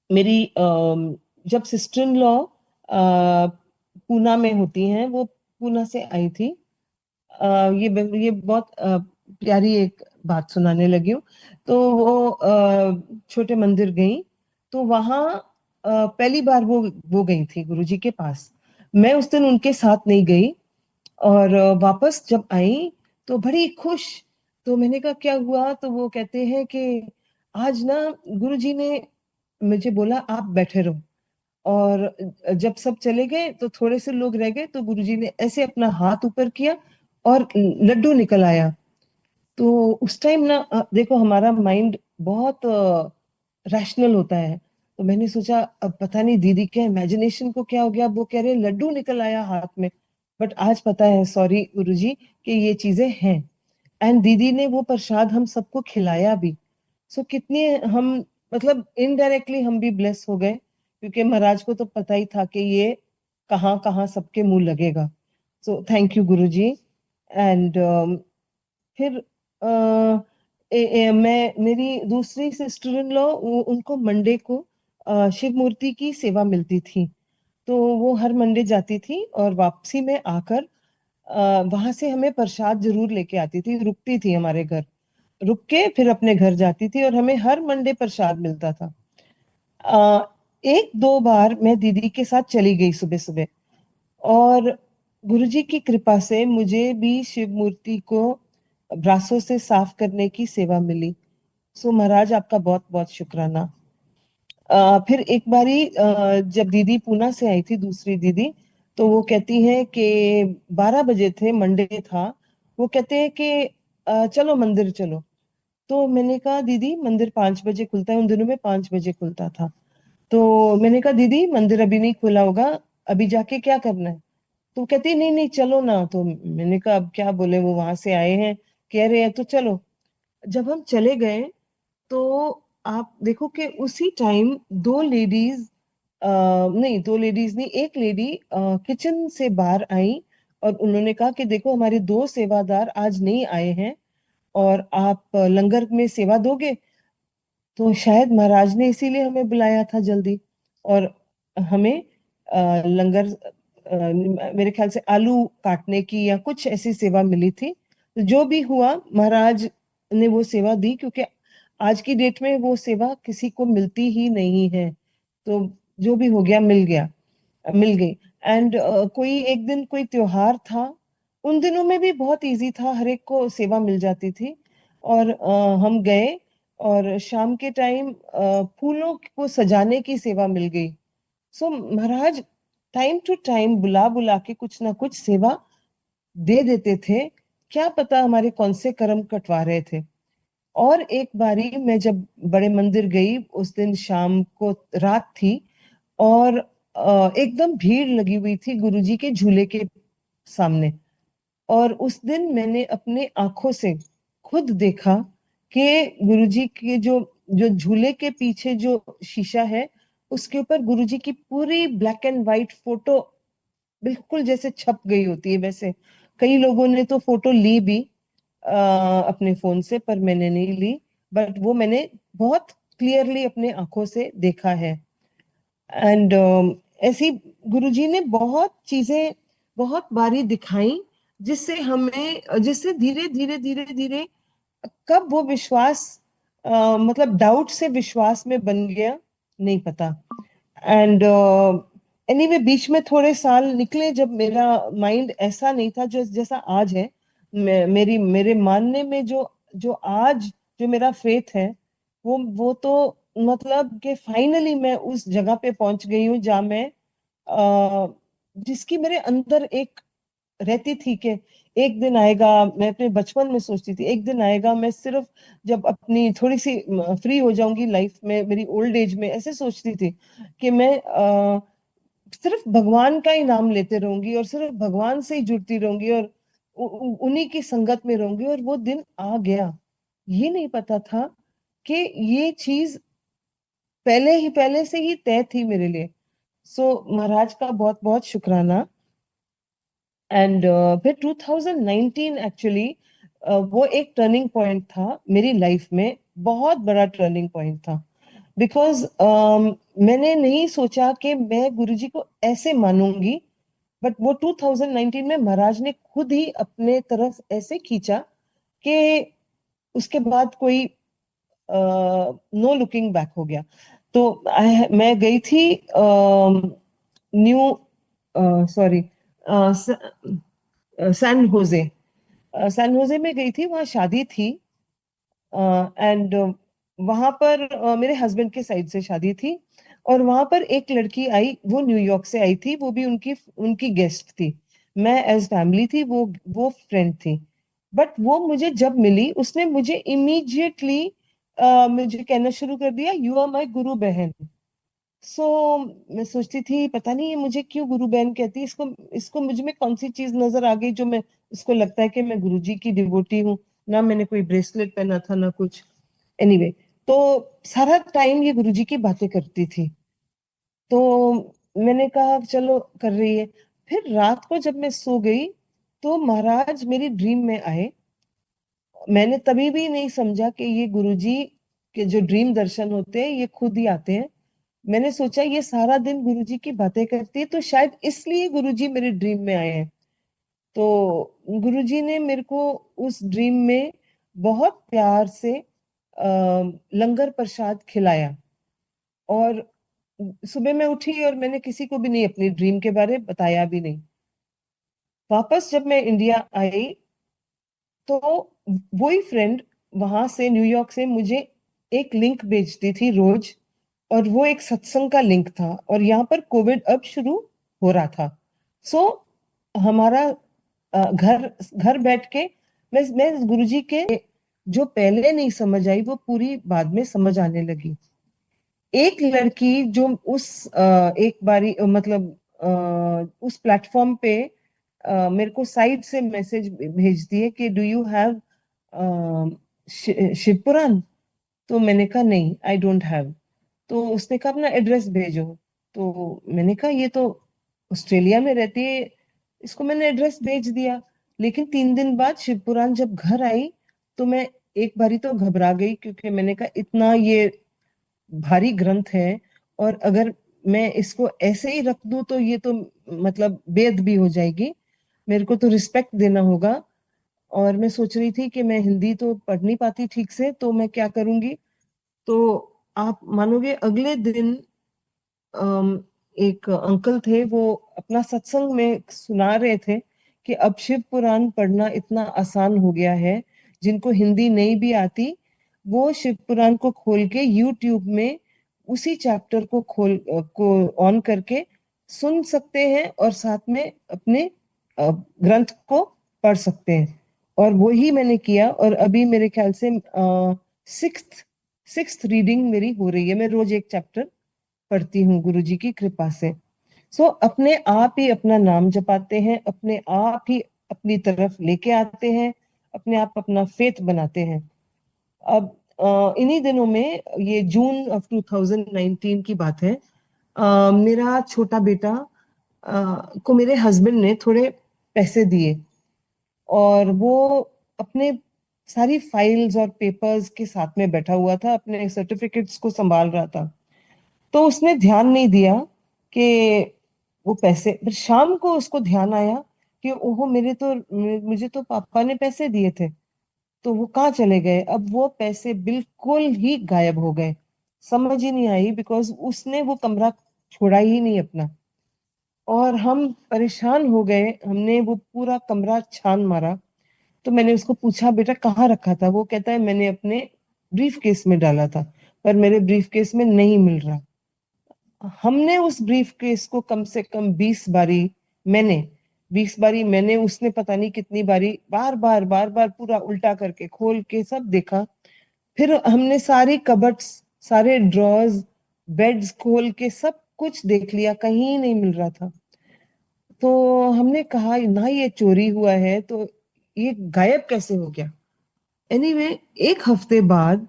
Speaker 2: मेरी जब सिस्टर इन लॉ पूना में होती हैं, वो पूना से आई थी, ये बहुत प्यारी एक बात सुनाने लगी हूँ। तो वो छोटे मंदिर गई, तो वहां पहली बार वो गई थी गुरुजी के पास। मैं उस दिन उनके साथ नहीं गई, और वापस जब आई तो बड़ी खुश। तो मैंने कहा क्या हुआ, तो वो कहते हैं कि आज ना गुरुजी ने मुझे बोला आप बैठे रहो, और जब सब चले गए तो थोड़े से लोग रह गए, तो गुरुजी ने ऐसे अपना हाथ ऊपर किया और लड्डू निकल आया। तो उस टाइम ना देखो हमारा माइंड बहुत रैशनल होता है, तो मैंने सोचा अब पता नहीं दीदी के इमेजिनेशन को क्या हो गया, वो कह रहे लड्डू निकल आया हाथ में। बट आज पता है, सॉरी गुरुजी, कि ये चीजें हैं। एंड दीदी ने वो प्रसाद हम सबको खिलाया भी। सो कितने हम, मतलब इनडायरेक्टली हम भी ब्लेस हो गए, क्योंकि महाराज को तो पता ही था कि ये कहाँ कहाँ सबके मुंह लगेगा। So thank you Guruji. And फिर मैं, मेरी दूसरी सिस्टर इन लॉ, उनको मंडे को शिव मूर्ति की सेवा मिलती थी, तो वो हर मंडे जाती थी और वापसी में आकर वहां से हमें प्रसाद जरूर लेके आती थी, रुकती थी हमारे घर, रुक के फिर अपने घर जाती थी, और हमें हर मंडे प्रसाद मिलता था। अ, एक दो बार मैं दीदी के साथ चली गई सुबह सुबह, और गुरुजी की कृपा से मुझे भी शिव मूर्ति को ब्रासों से साफ करने की सेवा मिली। सो महाराज आपका बहुत बहुत शुक्राना। फिर एक बारी जब दीदी पूना से आई थी, दूसरी दीदी, तो वो कहती है कि 12 बजे थे, मंडे था, वो कहते हैं कि चलो मंदिर चलो। तो मैंने कहा दीदी मंदिर 5 बजे खुलता है, उन दिनों में 5 बजे खुलता था। तो मैंने कहा दीदी मंदिर अभी नहीं खुला होगा, अभी जाके क्या करना है। तो कहती नहीं नहीं चलो ना। तो मैंने कहा अब क्या बोले, वो वहां से आए हैं, कह रहे हैं तो चलो। जब हम चले गए तो आप देखो कि उसी टाइम दो लेडीज, नहीं दो लेडीज नहीं, एक लेडी किचन से बाहर आई, और उन्होंने कहा कि देखो हमारे दो सेवादार आज नहीं आए हैं, और आप लंगर में सेवा दोगे। तो शायद महाराज ने इसीलिए हमें बुलाया था जल्दी, और हमें लंगर, मेरे ख्याल से आलू काटने की या कुछ ऐसी सेवा मिली थी। तो जो भी हुआ महाराज ने वो सेवा दी, क्योंकि आज की डेट में वो सेवा किसी को मिलती ही नहीं है। तो जो भी हो गया मिल गया, मिल गई। एंड कोई एक दिन कोई त्योहार था, उन दिनों में भी बहुत इजी था, हर एक को सेवा मिल जाती थी। और हम गए, और शाम के टाइम फूलों को सजाने की सेवा मिल गई। सो महाराज टाइम टू टाइम बुला बुला के कुछ ना कुछ सेवा दे देते थे, क्या पता हमारे कौन से कर्म कटवा रहे थे। और एक बारी मैं जब बड़े मंदिर गई, उस दिन शाम को रात थी, और एकदम भीड़ लगी हुई थी गुरुजी के झूले के सामने। और उस दिन मैंने अपने आंखों से खुद देखा कि गुरुजी के जो जो झूले के पीछे जो शीशा है, उसके ऊपर गुरुजी की पूरी ब्लैक एंड व्हाइट फोटो बिल्कुल जैसे छप गई होती है वैसे। कई लोगों ने तो फोटो ली भी अपने फोन से, पर मैंने नहीं ली, बट वो मैंने बहुत क्लियरली अपने आंखों से देखा है। एंड ऐसी गुरुजी ने बहुत चीजें बहुत बारी दिखाई, जिससे हमें, जिससे धीरे धीरे धीरे धीरे कब वो विश्वास मतलब डाउट से विश्वास में बन गया, नहीं पता। एंड एनीवे बीच में थोड़े साल निकले जब मेरा माइंड ऐसा नहीं था जो जैसा आज है। मेरे मानने में जो जो आज जो मेरा फेथ है, वो तो मतलब कि फाइनली मैं उस जगह पे पहुंच गई हूँ जहाँ मैं जिसकी मेरे अंदर एक रहती थी कि एक दिन आएगा। मैं अपने बचपन में सोचती थी एक दिन आएगा, मैं सिर्फ जब अपनी थोड़ी सी फ्री हो जाऊंगी लाइफ में, मेरी ओल्ड एज में, ऐसे सोचती थी कि मैं सिर्फ भगवान का ही नाम लेते रहूंगी और सिर्फ भगवान से ही जुड़ती रहूंगी, और उन्हीं की संगत में रहूंगी, और वो दिन आ गया। ये नहीं पता था कि ये चीज पहले से ही तय थी मेरे लिए। सो महाराज का बहुत बहुत शुक्राना। एंड फिर 2019 एक्चुअली वो एक टर्निंग पॉइंट था मेरी लाइफ में, बहुत बड़ा टर्निंग पॉइंट था। बिकॉज मैंने नहीं सोचा कि मैं गुरुजी को ऐसे मानूंगी, बट वो 2019 में महाराज ने खुद ही अपने तरफ ऐसे खींचा कि उसके बाद कोई नो लुकिंग बैक हो गया। तो मैं गई थी new sorry San Jose, San Jose में गई थी, वहाँ शादी थी। एंड वहां पर मेरे हस्बैंड के साइड से शादी थी, और वहां पर एक लड़की आई, वो न्यूयॉर्क से आई थी, वो भी उनकी उनकी गेस्ट थी। मैं एज फैमिली थी, वो फ्रेंड थी। बट वो मुझे जब मिली, उसने मुझे इमीडिएटली मुझे कहना शुरू कर दिया, यू आर माई गुरु बहन। सो मैं सोचती थी पता नहीं ये मुझे क्यों गुरु बहन कहती है, इसको इसको मुझ में कौन सी चीज नजर आ गई जो मैं, इसको लगता है कि मैं गुरुजी की डिवोटी हूँ। ना मैंने कोई ब्रेसलेट पहना था ना कुछ। एनीवे, तो सारा टाइम ये गुरुजी की बातें करती थी। तो मैंने कहा चलो कर रही है। फिर रात को जब मैं सो गई, तो महाराज मेरी ड्रीम में आए। मैंने तभी भी नहीं समझा कि ये गुरुजी के जो ड्रीम दर्शन होते हैं ये खुद ही आते हैं। मैंने सोचा ये सारा दिन गुरुजी की बातें करती है, तो शायद इसलिए गुरुजी मेरे ड्रीम में आए हैं। तो गुरुजी ने मेरे को उस ड्रीम में बहुत प्यार से लंगर प्रसाद खिलाया। और सुबह मैं उठी और मैंने किसी को भी नहीं अपनी ड्रीम के बारे बताया भी नहीं। वापस जब मैं इंडिया आई, तो वही फ्रेंड वहां से, न्यूयॉर्क से, मुझे एक लिंक भेजती थी रोज। और वो एक सत्संग का लिंक था, और यहाँ पर कोविड अब शुरू हो रहा था। सो हमारा घर घर बैठ के मैं गुरुजी के जो पहले नहीं समझ आई वो पूरी बाद में समझ आने लगी। एक लड़की जो उस एक बारी मतलब उस प्लेटफॉर्म पे मेरे को साइड से मैसेज भेजती है कि डू यू हैव शिव पुराण। तो मैंने कहा नहीं, आई डोंट हैव। तो उसने कहा अपना एड्रेस भेजो। तो मैंने कहा ये तो ऑस्ट्रेलिया में रहती है, इसको मैंने एड्रेस भेज दिया। लेकिन 3 दिन बाद शिव पुराण जब घर आई, तो मैं एक बारी तो घबरा गई, क्योंकि मैंने कहा इतना ये भारी ग्रंथ है, और अगर मैं इसको ऐसे ही रख दूं तो ये तो मतलब बेअदबी हो जाएगी, मेरे को तो रिस्पेक्ट देना होगा। और मैं सोच रही थी कि मैं हिंदी तो पढ़ नहीं पाती ठीक से, तो मैं क्या करूंगी। तो आप मानोगे, अगले दिन एक अंकल थे, वो अपना सत्संग में सुना रहे थे कि अब शिव पुराण पढ़ना इतना आसान हो गया है, जिनको हिंदी नहीं भी आती वो शिव पुराण को खोल के यूट्यूब में उसी चैप्टर को को ऑन करके सुन सकते हैं, और साथ में अपने ग्रंथ को पढ़ सकते हैं। और वही मैंने किया, और अभी मेरे ख्याल से सिक्स्थ सिक्स्थ रीडिंग मेरी हो रही है। मैं रोज एक चैप्टर पढ़ती हूँ गुरुजी की कृपा से। सो अपने आप ही अपना नाम जपाते हैं, अपने आप ही अपनी तरफ लेके आते हैं, अपने आप अपना फेथ बनाते हैं। अब इन्हीं दिनों में, ये जून ऑफ 2019 की बात है, मेरा छोटा बेटा को मेरे हस्बैंड ने थोड़े पैसे दिए, और वो अपने सारी फाइल्स और पेपर्स के साथ में बैठा हुआ था, अपने सर्टिफिकेट्स को संभाल रहा था। तो उसने ध्यान नहीं दिया कि वो पैसे, फिर शाम को उसको ध्यान आया कि ओहो, मुझे तो पापा ने पैसे दिए थे, तो वो कहाँ चले गए। अब वो पैसे बिल्कुल ही गायब हो गए, समझ ही नहीं आई, बिकॉज उसने वो कमरा छोड़ा ही नहीं अपना। और हम परेशान हो गए, हमने वो पूरा कमरा छान मारा। तो मैंने उसको पूछा बेटा कहाँ रखा था, वो कहता है मैंने अपने ब्रीफ केस में डाला था, पर मेरे ब्रीफ केस में नहीं मिल रहा। हमने उस ब्रीफ केस को कम से कम 20 बारी, मैंने 20 बारी, मैंने, उसने पता नहीं कितनी बारी, बार बार पूरा उल्टा करके खोल के सब देखा। फिर हमने सारी कबर्ड्स, सारे ड्रॉर्स, बेड्स खोल के सब कुछ देख लिया, कहीं नहीं मिल रहा था। तो हमने कहा ना ये चोरी हुआ है, तो ये गायब कैसे हो गया। एनीवे एक हफ्ते बाद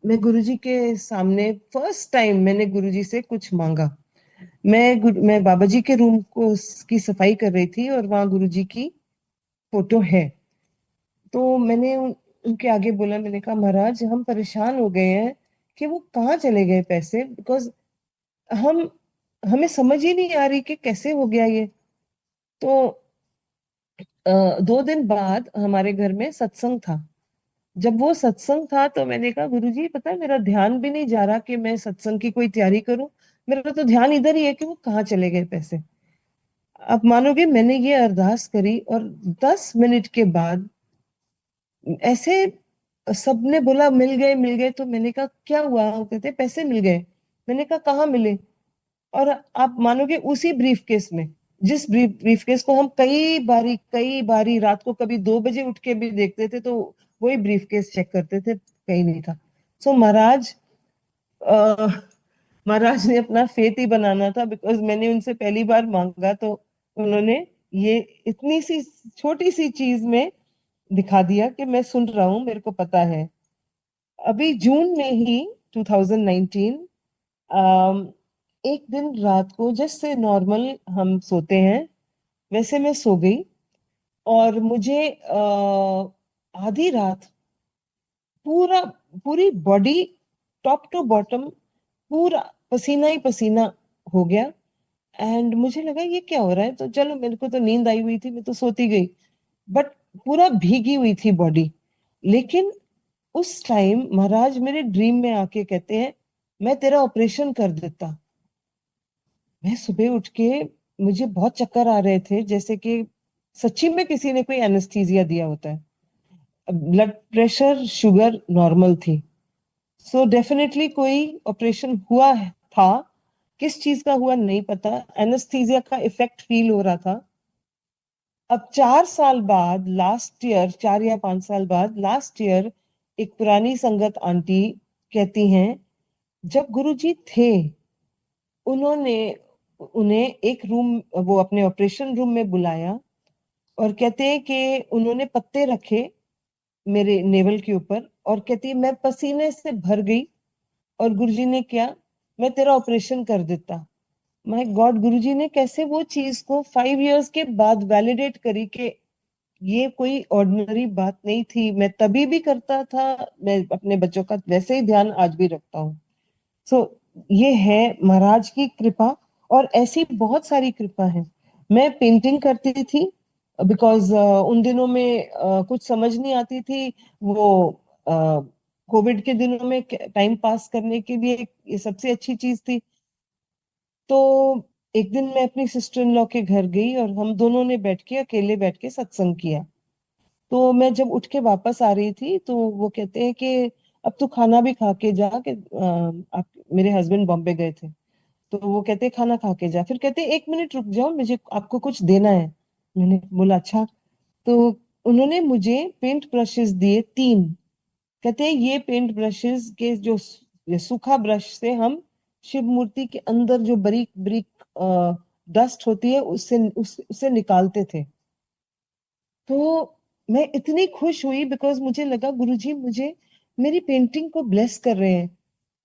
Speaker 2: मैं गुरुजी के सामने फर्स्ट टाइम मैंने गुरुजी से कुछ मांगा। मैं बाबा जी के रूम को की सफाई कर रही थी और वहां गुरुजी की फोटो है। तो मैंने उनके आगे बोला, मैंने कहा महाराज हम परेशान हो गए हैं कि वो कहाँ चले गए पैसे, बिकॉज हम हमें समझ ही नहीं आ रही कि कैसे हो गया ये। तो 2 दिन बाद हमारे घर में सत्संग था। जब वो सत्संग था तो मैंने कहा गुरुजी पता है मेरा ध्यान भी नहीं जा रहा कि मैं सत्संग की कोई तैयारी करूं, मेरा तो ध्यान इधर ही है कि वो कहाँ चले गए पैसे। आप मानोगे मैंने ये अरदास करी और 10 मिनट के बाद ऐसे सबने बोला मिल गए मिल गए। तो मैंने कहा क्या हुआ, वो कहते पैसे मिल गए। मैंने कहा कहाँ मिले। और आप मानोगे उसी ब्रीफ केस में, जिस ब्रीफ केस को हम कई बारी रात को कभी 2 बजे उठ के भी देखते थे तो वही ब्रीफ केस चेक करते थे, कहीं नहीं था। सो महाराज अ, महाराज ने अपना फेथ ही बनाना था, बिकॉज मैंने उनसे पहली बार मांगा तो उन्होंने ये इतनी सी छोटी सी चीज में दिखा दिया कि मैं सुन रहा हूँ, मेरे को पता है। अभी जून में ही 2019 एक दिन रात को जैसे नॉर्मल हम सोते हैं वैसे मैं सो गई और मुझे आधी रात पूरा पूरी बॉडी टॉप टू बॉटम पूरा पसीना ही पसीना हो गया। एंड मुझे लगा ये क्या हो रहा है, तो चलो मेरे को तो नींद आई हुई थी, मैं तो सोती गई। बट पूरा भीगी हुई थी बॉडी। लेकिन उस टाइम महाराज मेरे ड्रीम में आके कहते हैं मैं तेरा ऑपरेशन कर देता। मैं सुबह उठ के मुझे बहुत चक्कर आ रहे थे, जैसे कि सच्ची में किसी ने कोई एनेस्थीसिया दिया होता है। ब्लड प्रेशर शुगर नॉर्मल थी। सो डेफिनेटली कोई ऑपरेशन हुआ था। किस चीज का हुआ नहीं पता, एनेस्थीसिया का इफेक्ट फील हो रहा था। अब 4 साल बाद लास्ट ईयर, 4 या 5 साल बाद लास्ट ईयर एक पुरानी संगत आंटी कहती हैं जब गुरुजी थे उन्होंने उन्हें एक रूम, वो अपने ऑपरेशन रूम में बुलाया और कहते हैं कि उन्होंने पत्ते रखे मेरे नेवल के ऊपर और कहती है मैं पसीने से भर गई और गुरुजी ने क्या, मैं तेरा ऑपरेशन कर देता। माय गॉड, गुरुजी ने कैसे वो चीज को 5 इयर्स के बाद वैलिडेट करी कि ये कोई ऑर्डिनरी बात नहीं थी। मैं तभी भी करता था, मैं अपने बच्चों का वैसे ही ध्यान आज भी रखता हूँ। सो ये है महाराज की कृपा। और ऐसी बहुत सारी कृपा है। मैं पेंटिंग करती थी बिकॉज उन दिनों में कुछ समझ नहीं आती थी। वो कोविड के दिनों में टाइम पास करने के लिए ये सबसे अच्छी चीज थी। तो एक दिन मैं अपनी सिस्टर इन लॉ के घर गई और हम दोनों ने बैठ के अकेले बैठ के सत्संग किया। तो मैं जब उठ के वापस आ रही थी तो वो कहते हैं कि अब तू खाना भी खा के जा के आप, मेरे हस्बैंड बॉम्बे गए थे। तो वो कहते हैं खाना खा के जा, फिर कहते हैं 1 मिनट रुक जाओ मुझे आपको कुछ देना है। मैंने बोला अच्छा। तो उन्होंने मुझे पेंट ब्रशेस दिए 3। कहते हैं ये पेंट ब्रशेस के जो ये सूखा ब्रश से हम शिव मूर्ति के अंदर जो बारीक बारीक डस्ट होती है उससे निकालते थे। तो मैं इतनी खुश हुई बिकॉज मुझे लगा गुरुजी मुझे मेरी पेंटिंग को ब्लेस कर रहे हैं।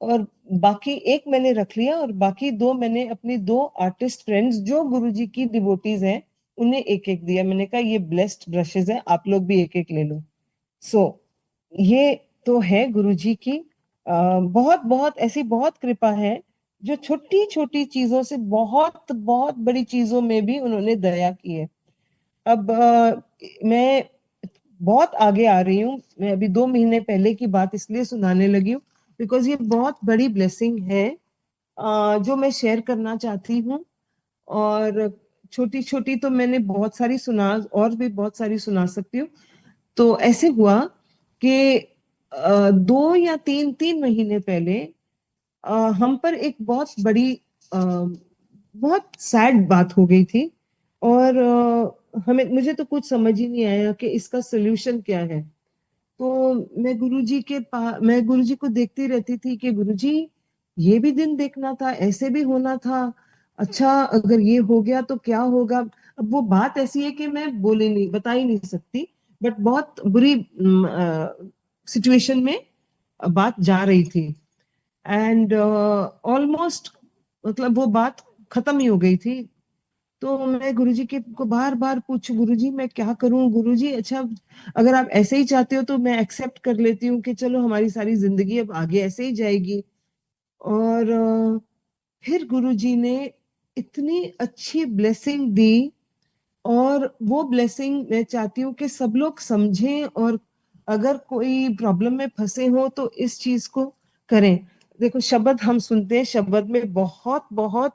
Speaker 2: और बाकी एक मैंने रख लिया और बाकी 2 मैंने अपनी 2 आर्टिस्ट फ्रेंड्स जो गुरुजी की डिवोटीज हैं उन्हें एक एक दिया। मैंने कहा ये ब्लेस्ड ब्रशेस हैं, आप लोग भी एक एक ले लो। सो ये तो है गुरुजी की बहुत बहुत ऐसी बहुत कृपा है जो छोटी छोटी चीजों से बहुत बहुत बड़ी चीजों में भी उन्होंने दया की है। अब मैं बहुत आगे आ रही हूँ। मैं अभी 2 महीने पहले की बात इसलिए सुनाने लगी हूँ बिकॉज ये बहुत बड़ी ब्लेसिंग है जो मैं शेयर करना चाहती हूँ। और छोटी छोटी तो मैंने बहुत सारी सुना, और भी बहुत सारी सुना सकती हूँ। तो ऐसे हुआ कि 2 या 3 महीने पहले हम पर एक बहुत बड़ी बहुत सैड बात हो गई थी। और हमें मुझे तो कुछ समझ ही नहीं आया कि इसका सोल्यूशन क्या है। तो मैं गुरुजी को देखती रहती थी कि गुरुजी ये भी दिन देखना था, ऐसे भी होना था। अच्छा अगर ये हो गया तो क्या होगा। अब वो बात ऐसी है कि मैं बोले नहीं, बता ही नहीं सकती, बट बहुत बुरी सिचुएशन में बात जा रही थी। एंड ऑलमोस्ट मतलब वो बात खत्म ही हो गई थी। तो मैं गुरुजी के को बार बार पूछू, गुरुजी मैं क्या करूं गुरुजी, अच्छा अगर आप ऐसे ही चाहते हो तो मैं एक्सेप्ट कर लेती हूँ कि चलो हमारी सारी जिंदगी अब आगे ऐसे ही जाएगी। और फिर गुरुजी ने इतनी अच्छी ब्लेसिंग दी, और वो ब्लेसिंग मैं चाहती हूँ कि सब लोग समझें, और अगर कोई प्रॉब्लम में फंसे हो तो इस चीज को करें। देखो, शब्द हम सुनते हैं, शब्द में बहुत बहुत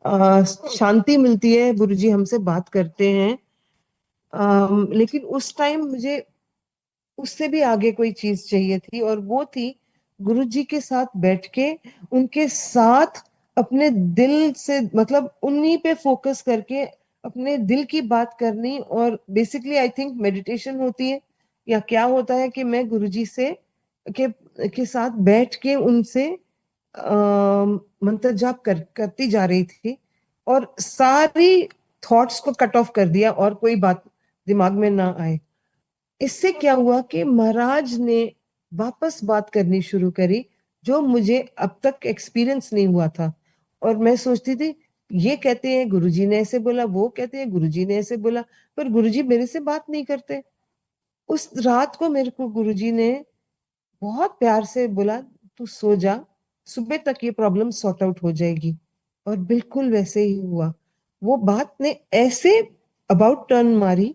Speaker 2: शांति मिलती है, गुरुजी हमसे बात करते हैं। लेकिन उस टाइम मुझे उससे भी आगे कोई चीज चाहिए थी, और वो थी गुरुजी के साथ बैठ के उनके साथ अपने दिल से, मतलब उन्हीं पे फोकस करके अपने दिल की बात करनी। और बेसिकली आई थिंक मेडिटेशन होती है या क्या होता है कि मैं गुरुजी से के साथ बैठ के उनसे मंत्र जाप करती जा रही थी, और सारी थॉट्स को कट ऑफ कर दिया और कोई बात दिमाग में ना आए। इससे क्या हुआ कि महाराज ने वापस बात करनी शुरू करी, जो मुझे अब तक एक्सपीरियंस नहीं हुआ था। और मैं सोचती थी, ये कहते हैं गुरुजी ने ऐसे बोला, वो कहते हैं गुरुजी ने ऐसे बोला, पर गुरुजी मेरे से बात नहीं करते। उस रात को मेरे को गुरुजी ने बहुत प्यार से बोला, तू सो जा, सुबह तक ये प्रॉब्लम सॉर्ट आउट हो जाएगी। और बिल्कुल वैसे ही हुआ। वो बात ने ऐसे अबाउट टर्न मारी,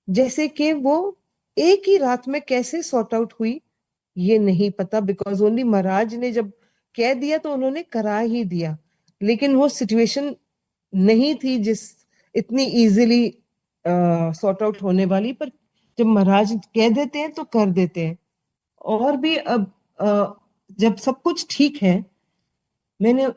Speaker 2: जैसे कि वो एक ही रात में कैसे सॉर्ट आउट हुई ये नहीं पता, बिकॉज ओनली महाराज ने जब कह दिया तो उन्होंने करा ही दिया। लेकिन वो सिचुएशन नहीं थी जिस इतनी इजीली सॉर्ट आउट होने वाली, पर जब महाराज कह देते हैं तो कर देते हैं। और भी अब जब सब कुछ ठीक है, मैंने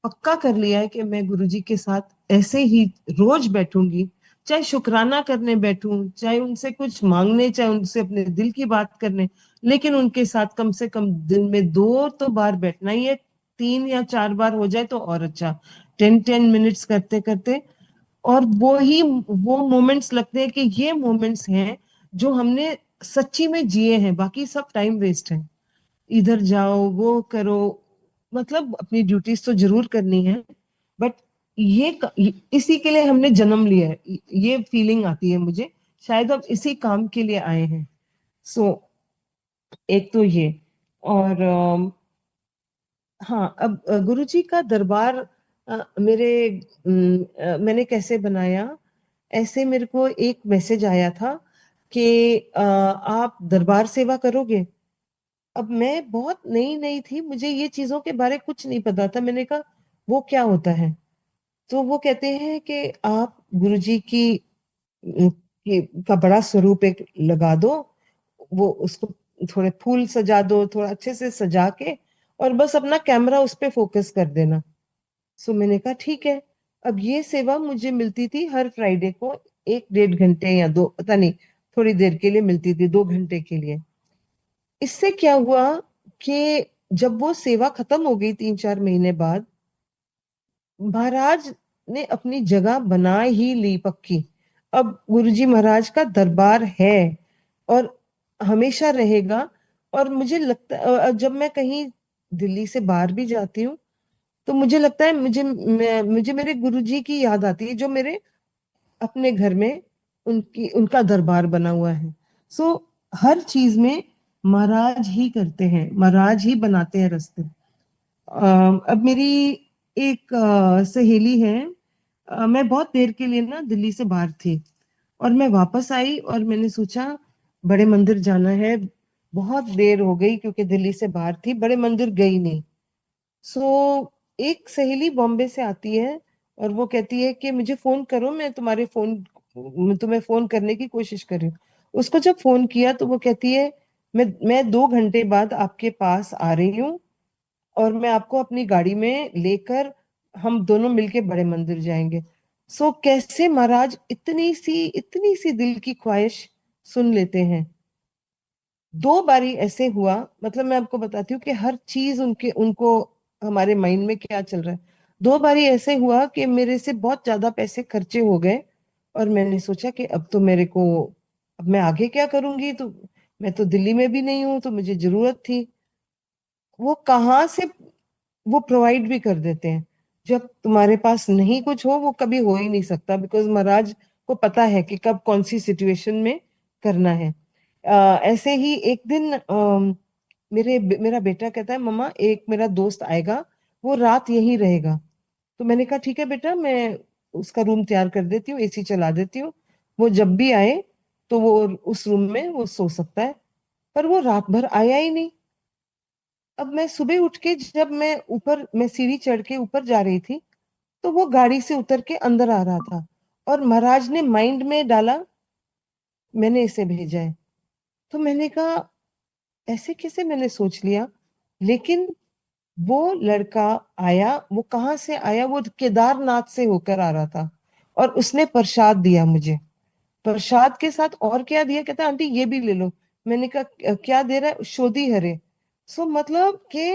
Speaker 2: पक्का कर लिया है कि मैं गुरुजी के साथ ऐसे ही रोज बैठूंगी, चाहे शुक्राना करने बैठूं, चाहे उनसे कुछ मांगने, चाहे उनसे अपने दिल की बात करने, लेकिन उनके साथ कम से कम दिन में 2 बार बैठना ही है। 3 या 4 बार हो जाए तो और अच्छा, 10-10 मिनट्स करते करते। और वो मोमेंट्स लगते हैं कि ये मोमेंट्स हैं जो हमने सच्ची में जिए हैं, बाकी सब टाइम वेस्ट है। इधर जाओ, वो करो, मतलब अपनी ड्यूटीज तो जरूर करनी है, बट इसी के लिए हमने जन्म लिया है, ये फीलिंग आती है मुझे, शायद अब इसी काम के लिए आए हैं। सो एक तो ये। और हाँ, अब गुरुजी का दरबार मैंने कैसे बनाया, ऐसे मेरे को एक मैसेज आया था कि आप दरबार सेवा करोगे। अब मैं बहुत नई नई थी, मुझे ये चीजों के बारे कुछ नहीं पता था। मैंने कहा वो क्या होता है? तो वो कहते हैं कि आप गुरुजी का बड़ा स्वरूप एक लगा दो, वो उसको थोड़े फूल सजा दो, थोड़ा अच्छे से सजा के, और बस अपना कैमरा उस पे फोकस कर देना। सो मैंने कहा ठीक है। अब ये सेवा मुझे मिलती थी हर फ्राइडे को, 1-1.5 घंटे या 2, पता नहीं, थोड़ी देर के लिए मिलती थी, 2 घंटे के लिए। इससे क्या हुआ कि जब वो सेवा खत्म हो गई 3-4 महीने बाद, महाराज ने अपनी जगह बना ही ली पक्की। अब गुरुजी महाराज का दरबार है और हमेशा रहेगा। और मुझे लगता जब मैं कहीं दिल्ली से बाहर भी जाती हूँ तो मुझे लगता है मुझे मेरे गुरुजी की याद आती है, जो मेरे अपने घर में उनका दरबार बना हुआ है। सो हर चीज में महाराज ही करते हैं, महाराज ही बनाते हैं रास्ते। अब मेरी एक सहेली है, मैं बहुत देर के लिए ना दिल्ली से बाहर थी, और मैं वापस आई और मैंने सोचा बड़े मंदिर जाना है। बहुत देर हो गई क्योंकि दिल्ली से बाहर थी, बड़े मंदिर गई नहीं। सो एक सहेली बॉम्बे से आती है और वो कहती है कि मुझे फोन करो, मैं तुम्हें फोन करने की कोशिश कर रही हूँ। उसको जब फोन किया तो वो कहती है, मैं 2 घंटे बाद आपके पास आ रही हूँ, और मैं आपको अपनी गाड़ी में लेकर हम दोनों मिलके बड़े मंदिर जाएंगे। सो कैसे महाराज इतनी सी दिल की ख्वाहिश सुन लेते हैं। 2 बारी ऐसे हुआ, मतलब मैं आपको बताती हूँ कि हर चीज उनके उनको हमारे माइंड में क्या चल रहा है। 2 बारी ऐसे हुआ कि मेरे से बहुत ज्यादा पैसे खर्चे हो गए और मैंने सोचा कि अब तो मेरे को, अब मैं आगे क्या करूंगी, तो मैं तो दिल्ली में भी नहीं हूँ, तो मुझे जरूरत थी। वो कहाँ से वो प्रोवाइड भी कर देते हैं। जब तुम्हारे पास नहीं कुछ हो, वो कभी हो ही नहीं सकता, बिकॉज महाराज को पता है कि कब कौन सी सिचुएशन में करना है। ऐसे ही एक दिन मेरा बेटा कहता है, मम्मा एक मेरा दोस्त आएगा, वो रात यहीं रहेगा। तो मैंने कहा ठीक है बेटा, मैं उसका रूम तैयार कर देती हूँ, एसी चला देती हूँ, वो जब भी आए तो वो उस रूम में वो सो सकता है। पर वो रात भर आया ही नहीं। अब मैं सुबह उठ के, जब मैं सीढ़ी चढ़ के ऊपर जा रही थी, तो वो गाड़ी से उतर के अंदर आ रहा था। और महाराज ने माइंड में डाला, मैंने इसे भेजा है। तो मैंने कहा ऐसे कैसे, मैंने सोच लिया। लेकिन वो लड़का आया, वो कहाँ से आया, वो केदारनाथ से होकर आ रहा था। और उसने प्रसाद दिया मुझे। प्रसाद के साथ और क्या दिया, कहता आंटी ये भी ले लो। मैंने कहा क्या दे रहा है?" शोधी हरे। सो मतलब कि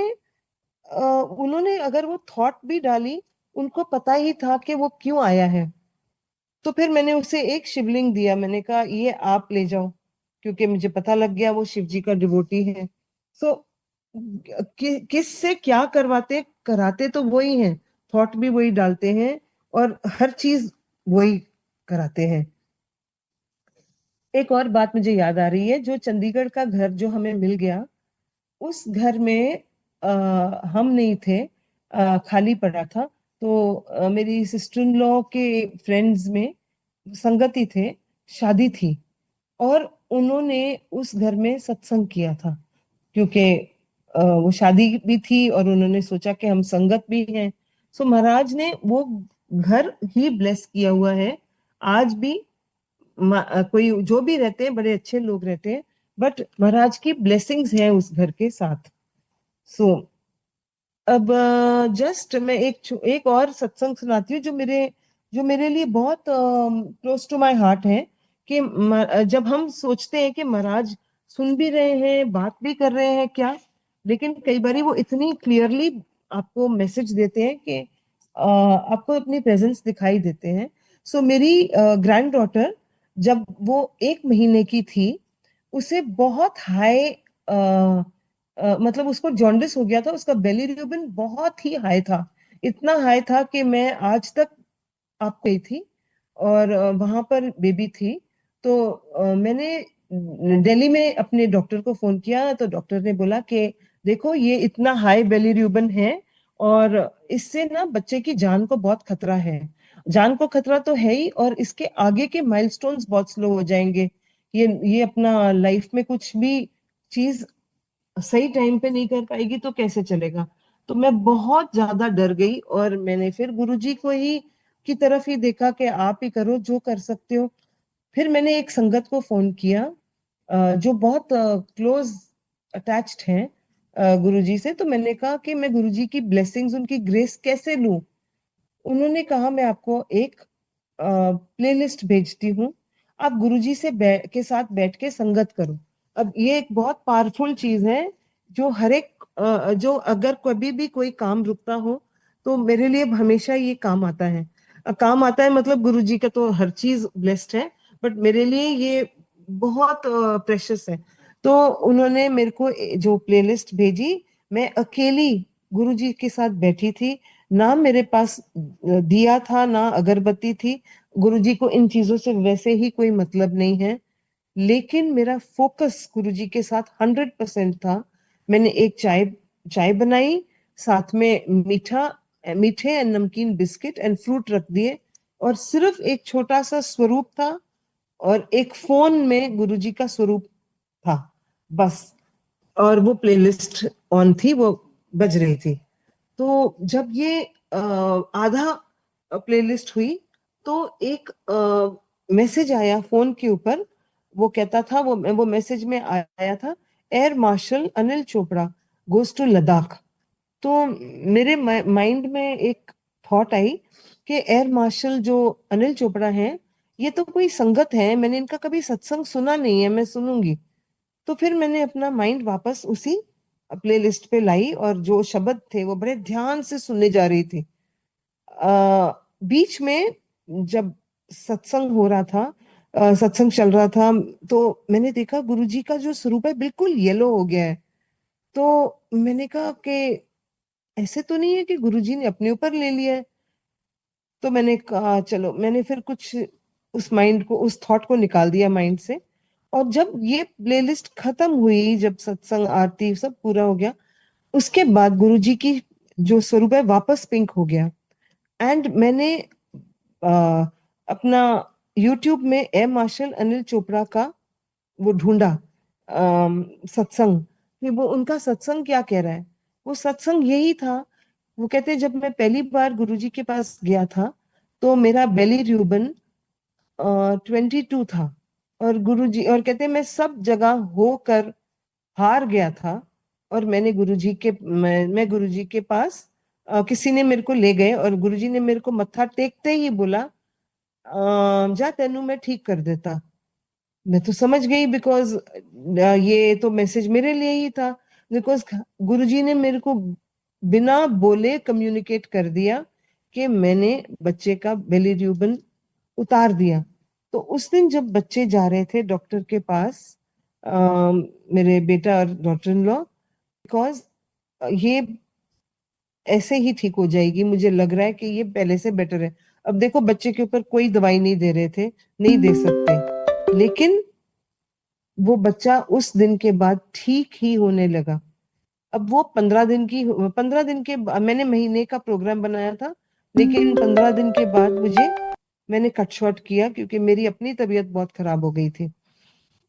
Speaker 2: उन्होंने अगर वो थॉट भी डाली, उनको पता ही था कि वो क्यों आया है। तो फिर मैंने उसे एक शिवलिंग दिया, मैंने कहा ये आप ले जाओ, क्योंकि मुझे पता लग गया वो शिव जी का डिवोटी है। सो किस से क्या करवाते कराते तो वही हैं, थॉट भी वही डालते हैं, और हर चीज वही कराते हैं। एक और बात मुझे याद आ रही है, जो चंडीगढ़ का घर जो हमें मिल गया, उस घर में हम नहीं थे, खाली पड़ा था। तो मेरी सिस्टर इन लॉ के फ्रेंड्स में संगति थे, शादी थी, और उन्होंने उस घर में सत्संग किया था। क्योंकि वो शादी भी थी और उन्होंने सोचा कि हम संगत भी हैं। सो महाराज ने वो घर ही ब्लेस किया हुआ है। आज भी कोई जो भी रहते हैं, बड़े अच्छे लोग रहते हैं, बट महाराज की ब्लेसिंग्स हैं उस घर के साथ। सो अब जस्ट मैं एक और सत्संग सुनाती हूँ, जो मेरे लिए बहुत क्लोज टू माय हार्ट है। कि जब हम सोचते हैं कि महाराज सुन भी रहे हैं, बात भी कर रहे हैं क्या, लेकिन कई बार वो इतनी क्लियरली आपको मैसेज देते हैं कि आपको अपनी प्रेजेंस दिखाई देते हैं। सो मेरी ग्रैंड डॉटर, जब वो 1 महीने की थी, उसे बहुत हाई, मतलब उसको जॉन्डिस हो गया था, उसका बेली रूबिन बहुत ही हाई था। इतना हाई था कि मैं आज तक आप गई थी, और वहां पर बेबी थी। तो मैंने दिल्ली में अपने डॉक्टर को फोन किया, तो डॉक्टर ने बोला कि देखो ये इतना हाई बेली रूबिन है, और इससे ना बच्चे की जान को बहुत खतरा है। जान को खतरा तो है ही, और इसके आगे के माइलस्टोन्स बहुत स्लो हो जाएंगे। ये अपना लाइफ में कुछ भी चीज सही टाइम पे नहीं कर पाएगी तो कैसे चलेगा। तो मैं बहुत ज्यादा डर गई, और मैंने फिर गुरुजी को ही की तरफ ही देखा कि आप ही करो जो कर सकते हो। फिर मैंने एक संगत को फोन किया, जो बहुत क्लोज अटैच्ड हैं गुरुजी से। तो मैंने कहा कि मैं गुरुजी की ब्लेसिंग्स, उनकी ग्रेस कैसे लूं। उन्होंने कहा मैं आपको एक प्लेलिस्ट भेजती हूँ, आप गुरुजी के साथ बैठ के संगत करो। अब ये एक बहुत पावरफुल चीज है, जो हर एक जो अगर कभी भी कोई काम रुकता हो, तो मेरे लिए हमेशा ये काम आता है। काम आता है मतलब गुरुजी का तो हर चीज ब्लेस्ड है, बट मेरे लिए ये बहुत प्रेशियस है। तो उन्होंने मेरे को जो प्लेलिस्ट भेजी, मैं अकेली गुरुजी के साथ बैठी थी। ना मेरे पास दिया था, ना अगरबत्ती थी। गुरुजी को इन चीजों से वैसे ही कोई मतलब नहीं है, लेकिन मेरा फोकस गुरुजी के साथ 100% था। मैंने एक चाय चाय बनाई, साथ में मीठे एंड नमकीन बिस्किट एंड फ्रूट रख दिए, और सिर्फ एक छोटा सा स्वरूप था, और एक फोन में गुरुजी का स्वरूप था, बस। और वो प्लेलिस्ट ऑन थी, वो बज रही थी। तो जब ये आधा प्लेलिस्ट हुई, तो एक मैसेज आया फोन के ऊपर। वो कहता था, वो मैसेज में आया था, air marshal Anil Chopra goes to Ladakh. तो मेरे माइंड में एक थॉट आई कि एयर मार्शल जो अनिल चोपड़ा है, ये तो कोई संगत है, मैंने इनका कभी सत्संग सुना नहीं है, मैं सुनूंगी। तो फिर मैंने अपना माइंड वापस उसी प्लेलिस्ट पे लाई, और जो शब्द थे वो बड़े ध्यान से सुनने जा रही थी। बीच में जब सत्संग हो रहा था, सत्संग चल रहा था, तो मैंने देखा गुरुजी का जो स्वरूप है बिल्कुल येलो हो गया है। तो मैंने कहा कि ऐसे तो नहीं है कि गुरुजी ने अपने ऊपर ले लिया है। तो मैंने कहा चलो, मैंने फिर कुछ उस थॉट को निकाल दिया माइंड से। और जब ये प्लेलिस्ट खत्म हुई, जब सत्संग आरती सब पूरा हो गया, उसके बाद गुरुजी की जो स्वरूप है वापस पिंक हो गया। एंड मैंने अ, अपना यूट्यूब में एम मार्शल अनिल चोपड़ा का वो ढूंढा सत्संग, कि वो उनका सत्संग क्या कह रहा है। वो सत्संग यही था। वो कहते हैं, जब मैं पहली बार गुरुजी के पास गया था तो मेरा बेली ट्यूबन 22 था। और गुरुजी, और कहते हैं मैं सब जगह होकर हार गया था। और मैं गुरुजी के पास, किसी ने मेरे को ले गए और गुरुजी ने मेरे को मत्था टेकते ही बोला, जा तेनू मैं ठीक कर देता। मैं तो समझ गई, बिकॉज ये तो मैसेज मेरे लिए ही था। बिकॉज गुरुजी ने मेरे को बिना बोले कम्युनिकेट कर दिया कि मैंने बच्चे का बेली ट्यूबन उतार दिया। तो उस दिन जब बच्चे जा रहे थे डॉक्टर के पास, मेरे बेटा और डॉटर इन लॉ, बिकॉज ये ऐसे ही ठीक हो जाएगी, मुझे लग रहा है कि ये पहले से बेटर है। अब देखो, बच्चे के ऊपर कोई दवाई नहीं दे रहे थे, नहीं दे सकते, लेकिन वो बच्चा उस दिन के बाद ठीक ही होने लगा। अब वो 15 दिन के मैंने महीने का प्रोग्राम बनाया था, लेकिन 15 दिन के बाद मैंने कट शॉर्ट किया, क्योंकि मेरी अपनी तबीयत बहुत खराब हो गई थी।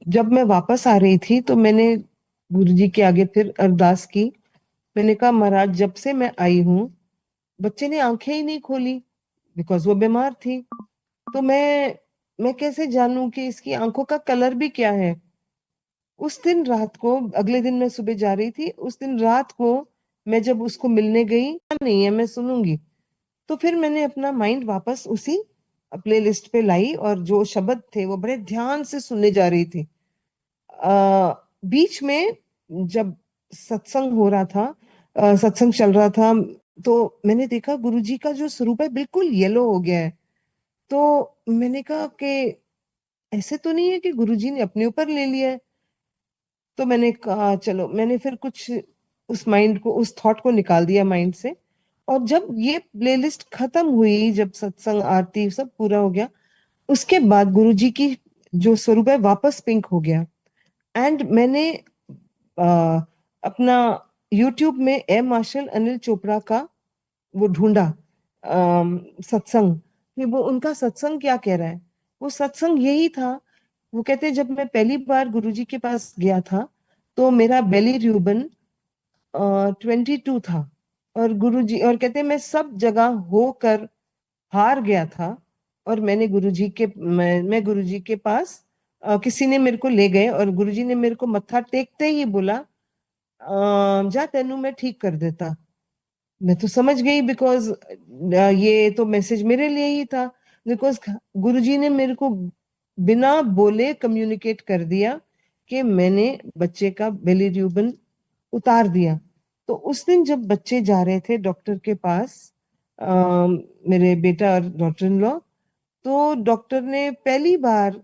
Speaker 2: जब मैं वापस आ रही थी तो मैंने गुरुजी के आगे फिर अरदास की। मैंने कहा, महाराज जब से मैं आई हूँ बच्चे ने आंखें ही नहीं खोली, बिकॉज वो बीमार थी। तो मैं कैसे जानूं कि इसकी आंखों का कलर भी क्या है। उस दिन रात को, अगले दिन मैं सुबह जा रही थी, उस दिन रात को मैं जब उसको मिलने गई, नहीं है मैं सुनूंगी, तो फिर मैंने अपना माइंड वापस उसी प्ले लिस्ट पे लाई और जो शब्द थे वो बड़े ध्यान से सुनने जा रही थी। बीच में जब सत्संग हो रहा था, सत्संग चल रहा था, तो मैंने देखा गुरुजी का जो स्वरूप है बिल्कुल येलो हो गया है। तो मैंने कहा कि ऐसे तो नहीं है कि गुरुजी ने अपने ऊपर ले लिया है। तो मैंने कहा चलो, मैंने फिर कुछ उस थॉट को निकाल दिया माइंड से। और जब ये प्लेलिस्ट खत्म हुई, जब सत्संग आरती सब पूरा हो गया, उसके बाद गुरुजी की जो स्वरूप है वापस पिंक हो गया। एंड मैंने अ, अपना यूट्यूब में एम मार्शल अनिल चोपड़ा का वो ढूंढा सत्संग, कि वो उनका सत्संग क्या कह रहा है। वो सत्संग यही था। वो कहते हैं, जब मैं पहली बार गुरुजी के पास गया था तो मेरा बेली ट्यूबन 22 था। और गुरुजी, और कहते हैं मैं सब जगह होकर हार गया था। और मैं गुरुजी के पास, किसी ने मेरे को ले गए और गुरुजी ने मेरे को मत्था टेकते ही बोला, जा तेनू मैं ठीक कर देता। मैं तो समझ गई, बिकॉज ये तो मैसेज मेरे लिए ही था। बिकॉज गुरुजी ने मेरे को बिना बोले कम्युनिकेट कर दिया कि मैंने बच्चे का बेली ट्यूबन उतार दिया। तो उस दिन जब बच्चे जा रहे थे डॉक्टर के पास, मेरे बेटा और डॉटर इन लॉ, तो डॉक्टर ने पहली बार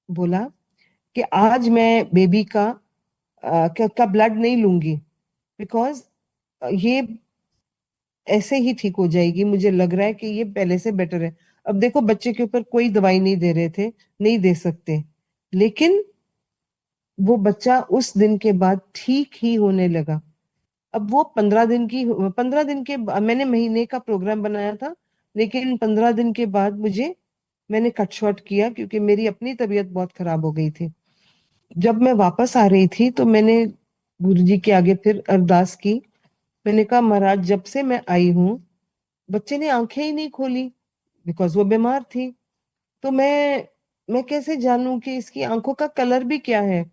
Speaker 2: बोला कि आज मैं बेबी का ब्लड नहीं लूंगी, बिकॉज ये ऐसे ही ठीक हो जाएगी, मुझे लग रहा है कि ये पहले से बेटर है। अब देखो, बच्चे के ऊपर कोई दवाई नहीं दे रहे थे, नहीं दे सकते, लेकिन वो बच्चा उस दिन के बाद ठीक ही होने लगा। अब वो 15 दिन के मैंने महीने का प्रोग्राम बनाया था, लेकिन 15 दिन के बाद मैंने कट शॉर्ट किया, क्योंकि मेरी अपनी तबीयत बहुत खराब हो गई थी। जब मैं वापस आ रही थी तो मैंने गुरुजी के आगे फिर अरदास की। मैंने कहा, महाराज जब से मैं आई हूँ बच्चे ने आंखें ही नहीं खोली, बिकॉज वो बीमार थी। तो मैं कैसे जानूं कि इसकी आंखों का कलर भी क्या है।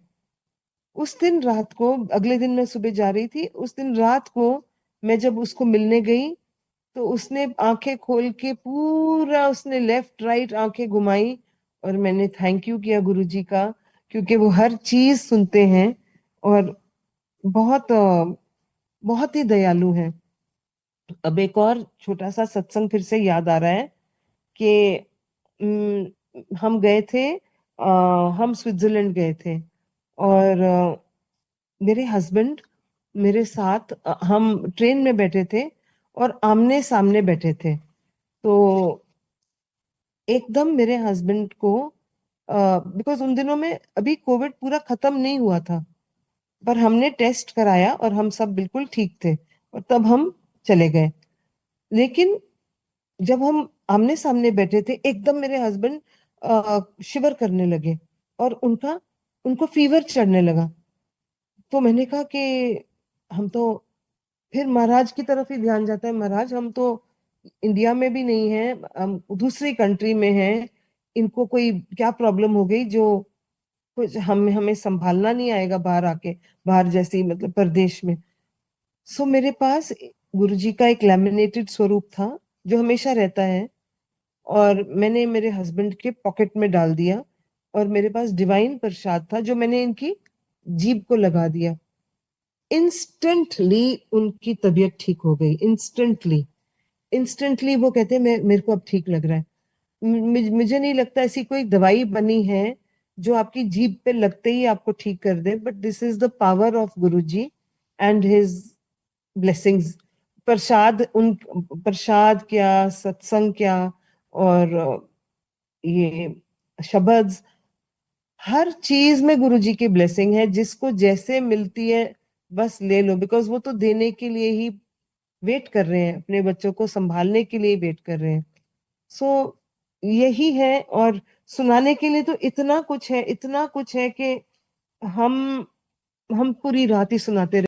Speaker 2: उस दिन रात को, अगले दिन मैं सुबह जा रही थी, उस दिन रात को मैं जब उसको मिलने गई, तो उसने आंखें खोल के पूरा, उसने लेफ्ट राइट आंखें घुमाई। और मैंने थैंक यू किया गुरुजी का, क्योंकि वो हर चीज सुनते हैं और बहुत ही दयालु हैं। अब एक और छोटा सा सत्संग फिर से याद आ रहा है कि हम गए थे, हम स्विट्जरलैंड गए थे और मेरे हस्बैंड मेरे साथ, हम ट्रेन में बैठे थे और आमने सामने बैठे थे। तो एकदम मेरे हस्बैंड को, बिकॉज उन दिनों में अभी कोविड पूरा खत्म नहीं हुआ था, पर हमने टेस्ट कराया और हम सब बिल्कुल ठीक थे और तब हम चले गए। लेकिन जब हम आमने सामने बैठे थे, एकदम मेरे हस्बैंड शिवर करने लगे और उनको फीवर चढ़ने लगा। तो मैंने कहा कि हम तो, फिर महाराज की तरफ ही ध्यान जाता है, महाराज हम तो इंडिया में भी नहीं है, हम दूसरी कंट्री में हैं, इनको कोई क्या प्रॉब्लम हो गई जो कुछ हमें हमें संभालना नहीं आएगा बाहर आके, बाहर जैसे ही मतलब प्रदेश में। सो मेरे पास गुरुजी का एक लैमिनेटेड स्वरूप था जो हमेशा रहता है, और मैंने मेरे हस्बैंड के पॉकेट में डाल दिया, और मेरे पास डिवाइन प्रसाद था जो मैंने इनकी जीभ को लगा दिया। इंस्टेंटली उनकी तबीयत ठीक हो गई, इंस्टेंटली। इंस्टेंटली वो कहते हैं मैं, मेरे को अब ठीक लग रहा है। मुझे नहीं लगता ऐसी कोई दवाई बनी है जो आपकी जीभ पे लगते ही आपको ठीक कर दे, but this is the power of Guruji and his blessings. प्रसाद क्या, सत्संग क्या, और ये शब्द, हर चीज में गुरुजी की ब्लेसिंग है। जिसको जैसे मिलती है बस ले लो, बिकॉज वो तो देने के लिए ही वेट कर रहे हैं, अपने बच्चों को संभालने के लिए वेट कर रहे हैं। सो यही है, और सुनाने के लिए तो इतना कुछ है, इतना कुछ है कि हम हम पूरी रात ही सुनाते